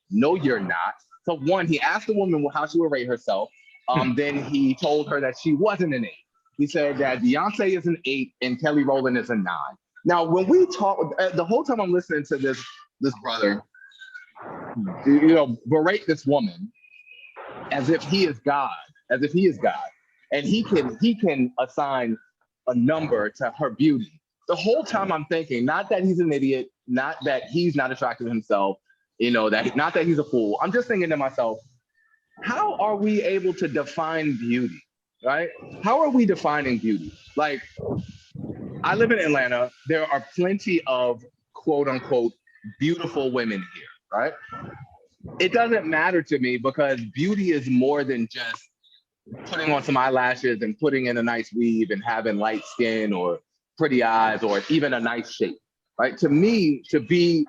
No, you're not. So one, he asked the woman how she would rate herself. Then he told her that she wasn't an 8. He said that Beyonce is an 8 and Kelly Rowland is a 9. Now, when we talk, the whole time I'm listening to this brother, berate this woman as if he is God, and he can assign a number to her beauty. The whole time I'm thinking, not that he's an idiot, not that he's not attractive himself, that not that he's a fool. I'm just thinking to myself, how are we able to define beauty, right? How are we defining beauty? Like, I live in Atlanta. There are plenty of quote unquote beautiful women here, right? It doesn't matter to me because beauty is more than just putting on some eyelashes and putting in a nice weave and having light skin or pretty eyes or even a nice shape, right? To me, to be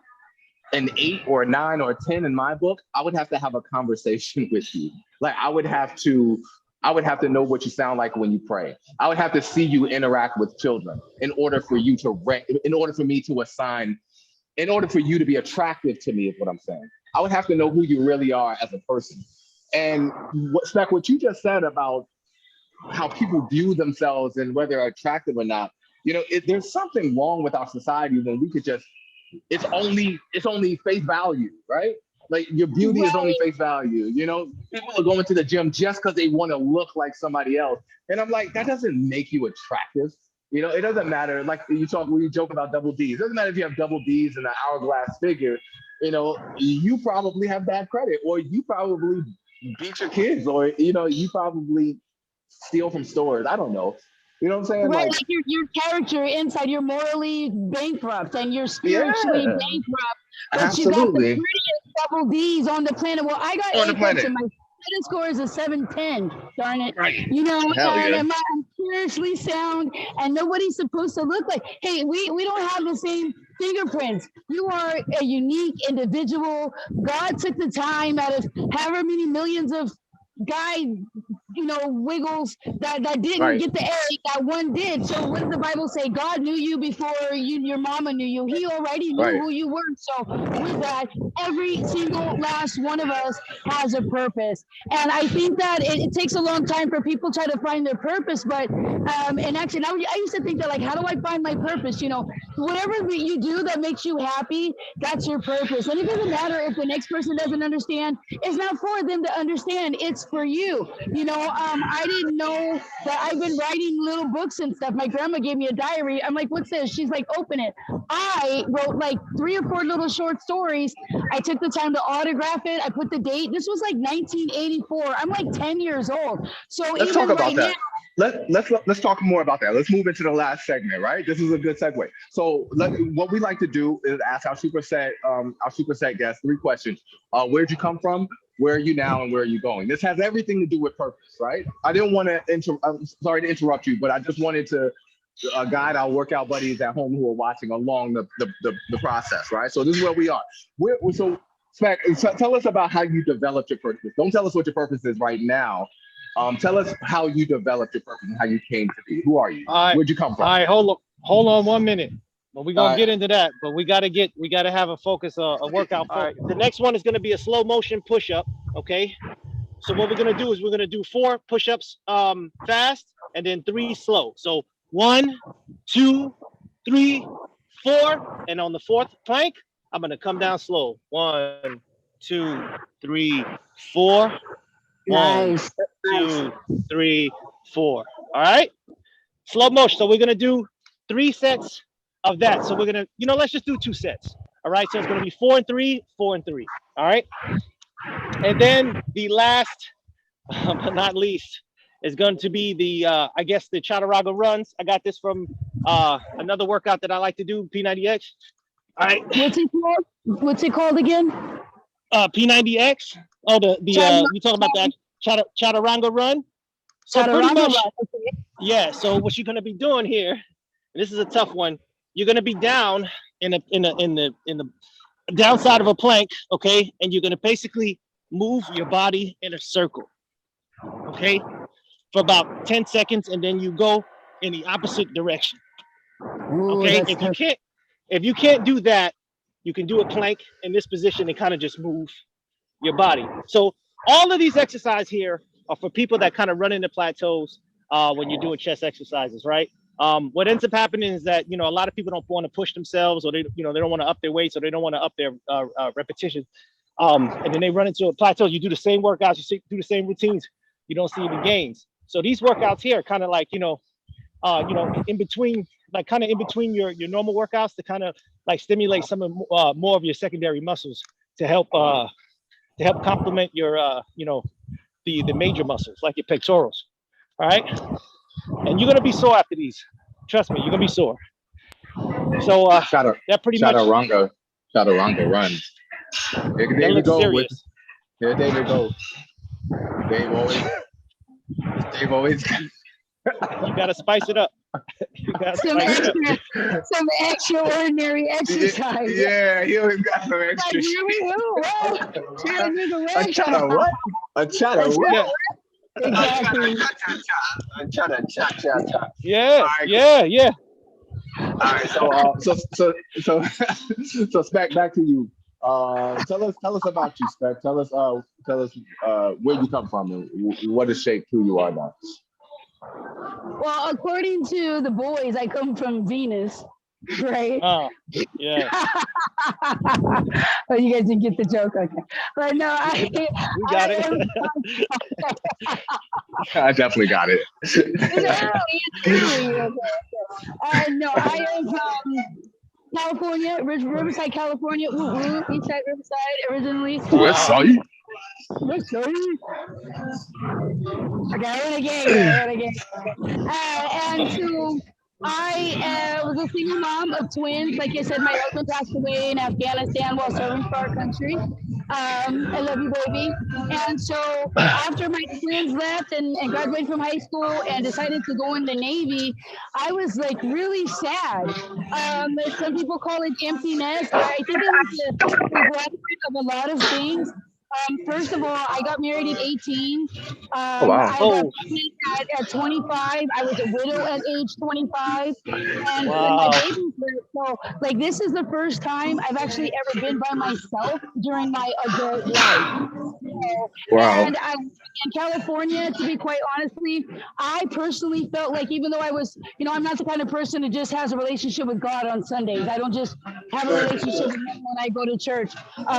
an 8 or a 9 or a 10 in my book, I would have to have a conversation with you. Like I would have to know what you sound like when you pray. I would have to see you interact with children in order for you to in order for me to assign, in order for you to be attractive to me is what I'm saying. I would have to know who you really are as a person. And what you just said about how people view themselves and whether they're attractive or not, there's something wrong with our society when we could just, it's only face value, right? Like your beauty is only face value. People are going to the gym just because they want to look like somebody else. And I'm like, that doesn't make you attractive. It doesn't matter. Like when you joke about double D's, it doesn't matter if you have double D's and an hourglass figure, you probably have bad credit, or you probably beat your kids, or, you probably steal from stores. I don't know. You know what I'm saying? Right, like your character inside, you're morally bankrupt and you're spiritually bankrupt, but absolutely. You got the prettiest double D's on the planet. Well, I got on the planet. And my credit score is a 710. Darn it, right. And I'm spiritually sound, and nobody's supposed to look like. Hey, we don't have the same fingerprints. You are a unique individual. God took the time out of however many millions of guy wiggles that didn't get the A, that one did. So what does the Bible say? God knew you before your mama knew you. He already knew who you were. So with that, every single last one of us has a purpose. And I think that it takes a long time for people try to find their purpose. But and actually, I used to think that, like, how do I find my purpose? Whatever you do that makes you happy, that's your purpose. And it doesn't matter if the next person doesn't understand. It's not for them to understand. It's for you. I didn't know that I've been writing little books and stuff. My grandma gave me a diary. I'm like, what's this? She's like, open it. I wrote like 3 or 4 little short stories. I took the time to autograph it. I put the date. This was like 1984. I'm like 10 years old. So let's talk about that. Let's talk more about that. Let's move into the last segment, right? This is a good segue. So what we like to do is ask our superset guests 3 questions. Where'd you come from? Where are you now, and where are you going? This has everything to do with purpose, right? I didn't want to I'm sorry to interrupt you, but I just wanted to guide our workout buddies at home who are watching along the process, right? So this is where we are. So Spec, tell us about how you developed your purpose. Don't tell us what your purpose is right now. Tell us how you developed your purpose and how you came to be. Who are you? Where'd you come from? All right, hold on 1 minute. Well, we're gonna get into that, but we gotta have a focus, a workout. All right. The next one is gonna be a slow motion push-up. Okay. So what we're gonna do is we're gonna do 4 push-ups fast and then 3 slow. So 1, 2, 3, 4, and on the 4th plank, I'm gonna come down slow. 1, 2, 3, 4. Nice. 1, 2, 3, 4. All right. Slow motion. So we're gonna do 3 sets of that. So we're gonna, let's just do 2 sets. All right. So it's gonna be 4 and 3, 4 and 3. All right. And then the last, but not least, is going to be the the Chaturanga runs. I got this from another workout that I like to do, P90X. All right. What's it called again? P90X. Oh, you talking about that Chaturanga run? So pretty much, yeah. So what you're gonna be doing here, and this is a tough one. You're gonna be down in the downside of a plank, okay, and you're gonna basically move your body in a circle, okay, for about 10 seconds, and then you go in the opposite direction. Okay, if you can't do that, you can do a plank in this position and kind of just move your body. So all of these exercises here are for people that kind of run into plateaus when you're doing chest exercises, right? What ends up happening is that, a lot of people don't want to push themselves, or they don't want to up their weights, or they don't want to up their repetitions. And then they run into a plateau. You do the same workouts, you do the same routines, you don't see any gains. So these workouts here are kind of like, in between, like kind of in between your normal workouts to kind of like stimulate some of more of your secondary muscles to help complement your the major muscles like your pectorals. All right, and you're gonna be sore after these. Trust me, you're gonna be sore. So that pretty much. Chaturanga runs. Here That David looks go serious. here David go. Dave always. You gotta spice it up. You gotta spice it up. Some extraordinary exercise. Yeah, he always got some extra shit. Trying to do the A chatter what? A chatter what? Yeah. Exactly. A chatter cha. Yeah. All right. Yeah. All right, so Spec, back to you. Tell us about you, Spec. Tell us where you come from and what has shaped who you are now. Well, according to the boys, I come from Venus, right? Oh, yeah. Oh, you guys didn't get the joke, okay? But no, We got it. I definitely got it. It's early. Okay. No, I am from California, Riverside, California. East side, Riverside, originally. West Side. Okay, I went again. And so I was a single mom of twins. Like I said, my husband passed away in Afghanistan while serving for our country. I love you, baby. And so after my twins left and graduated from high school and decided to go in the Navy, I was like really sad. Some people call it empty nest. I think it was the conglomerate of a lot of things. First of all, I got married at 18. Oh, wow. I got pregnant at 25. I was a widow at age 25. And when my baby was so, like, this is the first time I've actually ever been by myself during my adult life. Wow. And in California, to be quite honestly, I personally felt like even though I was, I'm not the kind of person who just has a relationship with God on Sundays. I don't just have a relationship with Him when I go to church.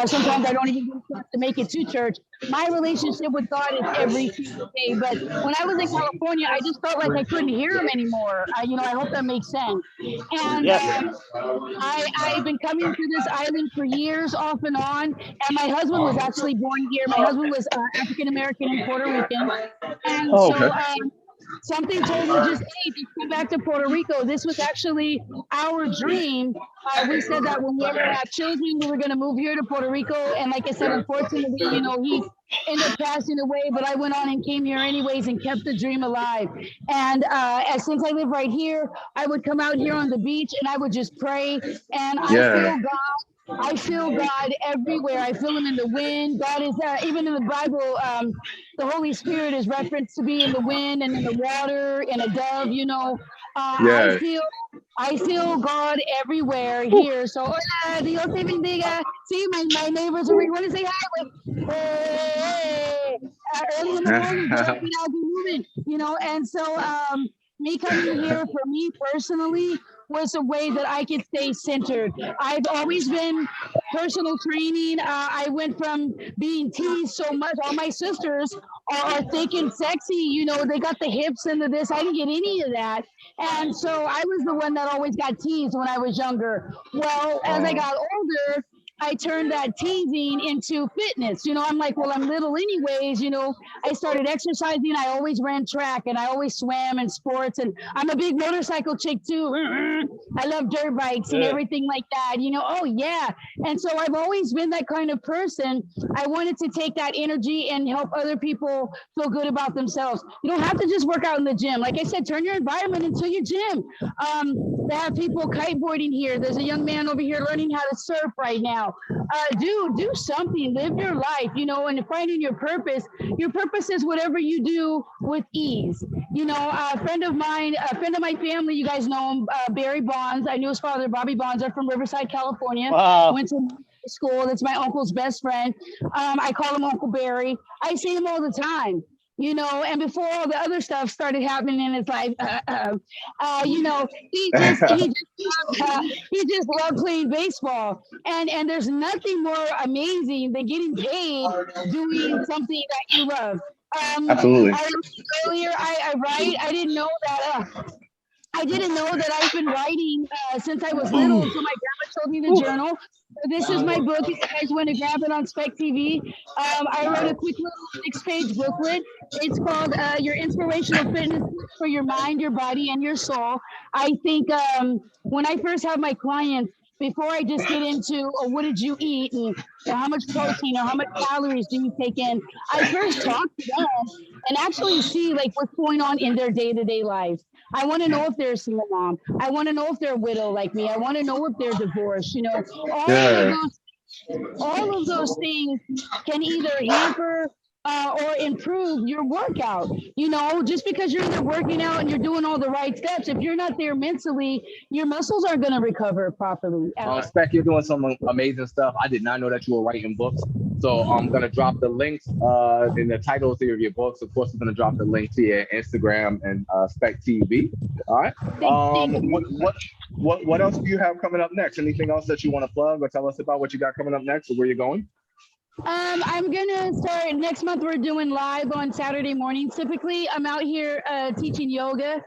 Sometimes I don't even get to make it to church. My relationship with God is every single day. But when I was in California, I just felt like I couldn't hear Him anymore. I hope that makes sense. And I've been coming to this island for years, off and on. And my husband was actually born here. My husband was African American and Puerto Rican. And something told me just come back to Puerto Rico. This was actually our dream. We said that when we ever had children, we were going to move here to Puerto Rico. And like I said, unfortunately, he ended up passing away, but I went on and came here anyways and kept the dream alive. And since I live right here, I would come out here on the beach and I would just pray. And I feel God. I feel God everywhere. I feel Him in the wind. God is even in the Bible. The Holy Spirit is referenced to be in the wind and in the water and a dove. I feel God everywhere here. So, hola, Dios te bendiga. See, my neighbors are want to say hi. Hey, early in the morning, I'll be moving. And so me coming here for me personally was a way that I could stay centered. I've always been personal training. I went from being teased so much. All my sisters are thick and sexy. They got the hips into this. I didn't get any of that. And so I was the one that always got teased when I was younger. Well, as I got older, I turned that teasing into fitness. I'm like, well, I'm little anyways. I started exercising. I always ran track and I always swam in sports. And I'm a big motorcycle chick too. I love dirt bikes and everything like that. Oh yeah. And so I've always been that kind of person. I wanted to take that energy and help other people feel good about themselves. You don't have to just work out in the gym. Like I said, turn your environment into your gym. They have people kiteboarding here. There's a young man over here learning how to surf right now. Do something, live your life, and finding your purpose. Your purpose is whatever you do with ease. A friend of my family, you guys know him, Barry Bonds. I knew his father, Bobby Bonds, are from Riverside, California. Wow. Went to school. That's my uncle's best friend. I call him Uncle Barry. I see him all the time. And before all the other stuff started happening in his life, he just loved playing baseball. And there's nothing more amazing than getting paid doing something that you love. Absolutely. Earlier, I write. I didn't know that. I didn't know that I've been writing since I was little until my grandma told me the journal. So this is my book. If you guys want to grab it on Spec TV, I wrote a quick little 6-page booklet. It's called Your Inspirational Fitness for Your Mind, Your Body, and Your Soul. I think when I first have my clients, before I just get into, oh, what did you eat and how much protein or how much calories do you take in, I first talk to them and actually see like what's going on in their day-to-day lives. I want to know if they're a single mom. I want to know if they're a widow like me. I want to know if they're divorced. You know, Yeah. all of those things can either hamper or improve your workout. You know, just because you're either working out and you're doing all the right steps, if you're not there mentally, your muscles aren't going to recover properly. Spec, you're doing some amazing stuff. I did not know that you were writing books. So I'm gonna drop the links in the titles of your books. Of course, we're gonna drop the link to your Instagram and Spec TV. All right. What else do you have coming up next? Anything else that you want to plug or tell us about what you got coming up next or where you're going? I'm gonna start next month. We're doing live on Saturday mornings. Typically, I'm out here teaching yoga.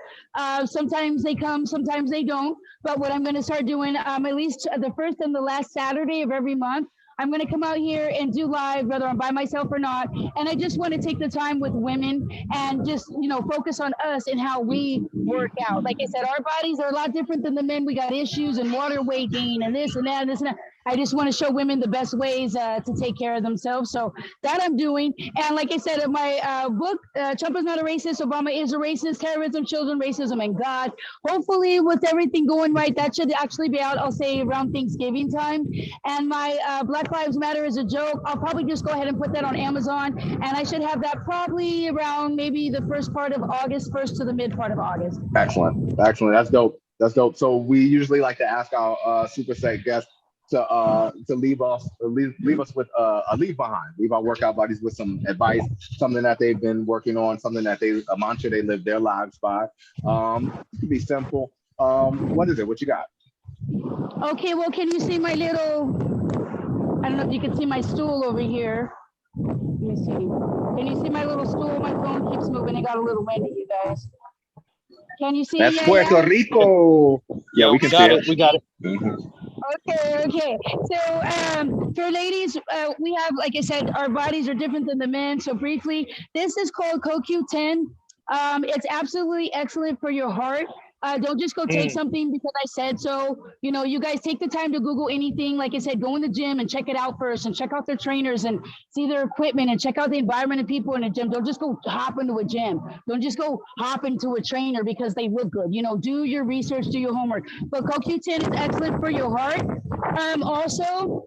Sometimes they come, sometimes they don't. But what I'm gonna start doing, at least the first and the last Saturday of every month, I'm going to come out here and do live, whether I'm by myself or not. And I just want to take the time with women and just, you know, focus on us and how we work out. Like I said, our bodies are a lot different than the men. We got issues and water weight gain and this and that and this and that. I just want to show women the best ways to take care of themselves. So that I'm doing. And like I said, in my book, Trump is not a racist, Obama is a racist, terrorism, children, racism, and God. Hopefully with everything going right, that should actually be out, I'll say, around Thanksgiving time. And my Black Lives Matter is a joke. I'll probably just go ahead and put that on Amazon. And I should have that probably around maybe the first part of August, first to the mid part of August. Excellent. That's dope. So we usually like to ask our super set guests to leave us with a leave behind, leave our workout buddies with some advice, something that they've been working on, something that a mantra they live their lives by. It could be simple. What is it? What you got? Okay, well, can you see my little, I don't know if you can see my stool over here. Let me see. Can you see my little stool? My phone keeps moving. It got a little windy, you guys. Can you see? That's Puerto Rico. Yeah, we can see it. We got it. Mm-hmm. Okay. So for ladies, we have, like I said, our bodies are different than the men. So briefly, this is called CoQ10. It's absolutely excellent for your heart. Don't just go take something because I said so. You know, you guys take the time to Google anything. Like I said, go in the gym and check it out first and check out their trainers and see their equipment and check out the environment of people in a gym. Don't just go hop into a gym. Don't just go hop into a trainer because they look good. You know, do your research, do your homework. But CoQ10 is excellent for your heart. Also,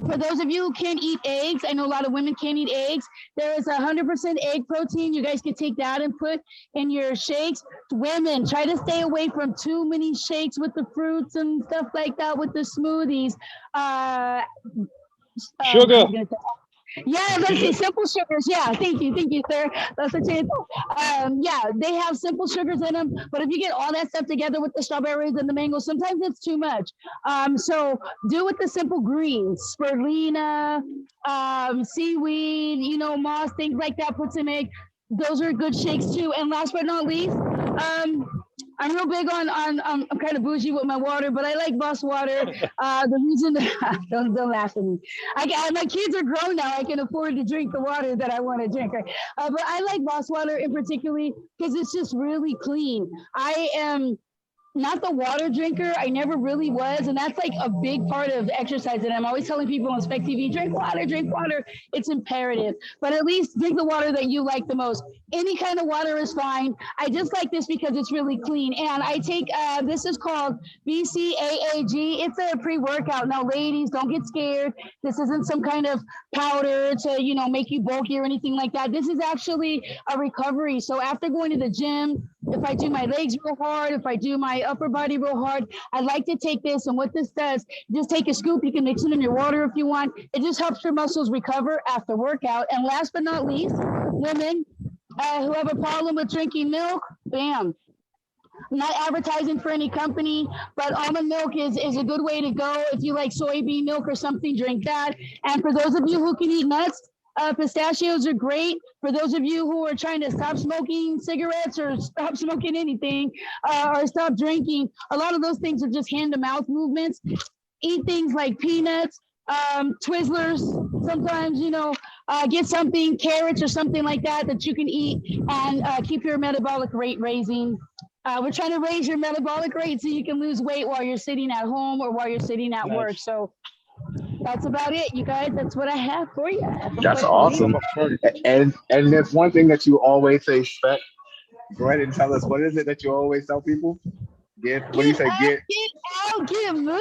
for those of you who can't eat eggs, I know a lot of women can't eat eggs. There is 100% egg protein. You guys can take that and put in your shakes. Women, try to stay away from too many shakes with the fruits and stuff like that with the smoothies. Sugar. Yeah, let's see, simple sugars. Yeah, thank you, sir. That's what you yeah, they have simple sugars in them, but if you get all that stuff together with the strawberries and the mangoes, sometimes it's too much. So do with the simple greens, spirulina, seaweed, you know, moss, things like that. Put some egg. Those are good shakes too. And last but not least, I'm real big on I'm kind of bougie with my water, but I like Voss water. The reason don't laugh at me. My kids are grown now. I can afford to drink the water that I want to drink. Right? But I like Voss water in particularly because it's just really clean. I am not the water drinker. I never really was. And that's like a big part of exercise. And I'm always telling people on Spec TV, drink water. It's imperative. But at least drink the water that you like the most. Any kind of water is fine. I just like this because it's really clean. And I take, this is called BCAAG. It's a pre-workout. Now, ladies, don't get scared. This isn't some kind of powder to, you know, make you bulky or anything like that. This is actually a recovery. So after going to the gym, if I do my legs real hard, if I do my upper body real hard, I like to take this. And what this does, just take a scoop. You can mix it in your water if you want. It just helps your muscles recover after workout. And last but not least, women who have a problem with drinking milk, bam. I'm not advertising for any company, but almond milk is a good way to go. If you like soybean milk or something, drink that. And for those of you who can eat nuts, Pistachios are great for those of you who are trying to stop smoking cigarettes or stop smoking anything or stop drinking. A lot of those things are just hand to mouth movements. Eat things like peanuts, Twizzlers. Sometimes, get something, carrots or something like that you can eat and keep your metabolic rate raising. We're trying to raise your metabolic rate so you can lose weight while you're sitting at home or while you're sitting at work. So that's about it, you guys. That's what I have for you. That's awesome. And there's one thing that you always say, Spec. Go ahead and tell us, what is it that you always tell people? What do you say? Get moving.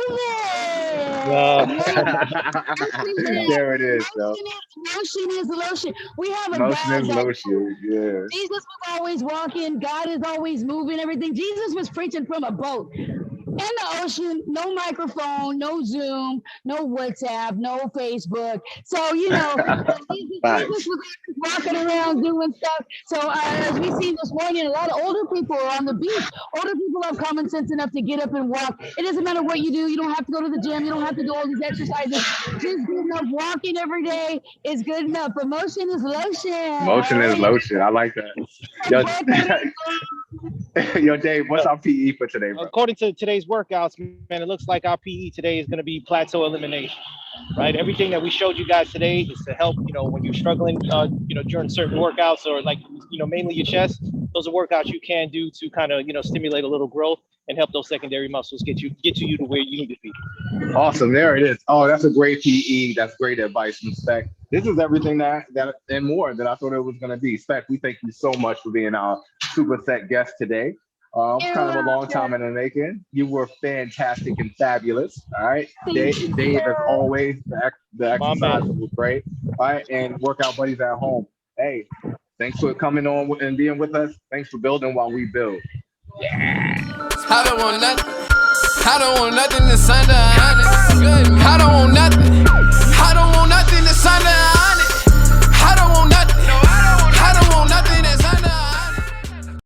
There it is. Motion is lotion. We have a motion God is lotion. Yeah. Jesus was always walking. God is always moving everything. Jesus was preaching from a boat. In the ocean, no microphone, no Zoom, no WhatsApp, no Facebook. So, Jesus was walking around doing stuff. So, as we see this morning, a lot of older people are on the beach. Older people have common sense enough to get up and walk. It doesn't matter what you do. You don't have to go to the gym. You don't have to do all these exercises. Just good enough walking every day is good enough. But motion is lotion. Motion is lotion. I like that. Yo, Dave, what's our PE for today, bro? According to today's workouts, man, it looks like our PE today is going to be plateau elimination, right? Everything that we showed you guys today is to help, when you're struggling, during certain workouts or mainly your chest. Those are workouts you can do to kind of, stimulate a little growth and help those secondary muscles get you to where you need to be. Awesome. There it is. Oh, that's a great PE. That's great advice from Spec. This is everything that and more that I thought it was going to be. Spec, we thank you so much for being our super set guest today. Kind of a long time in the making. You were fantastic and fabulous. All right. Dave, as always, the exercise was great. All right. And workout buddies at home. Hey, thanks for coming on and being with us. Thanks for building while we build. I don't want nothing. I don't want nothing that's under 100.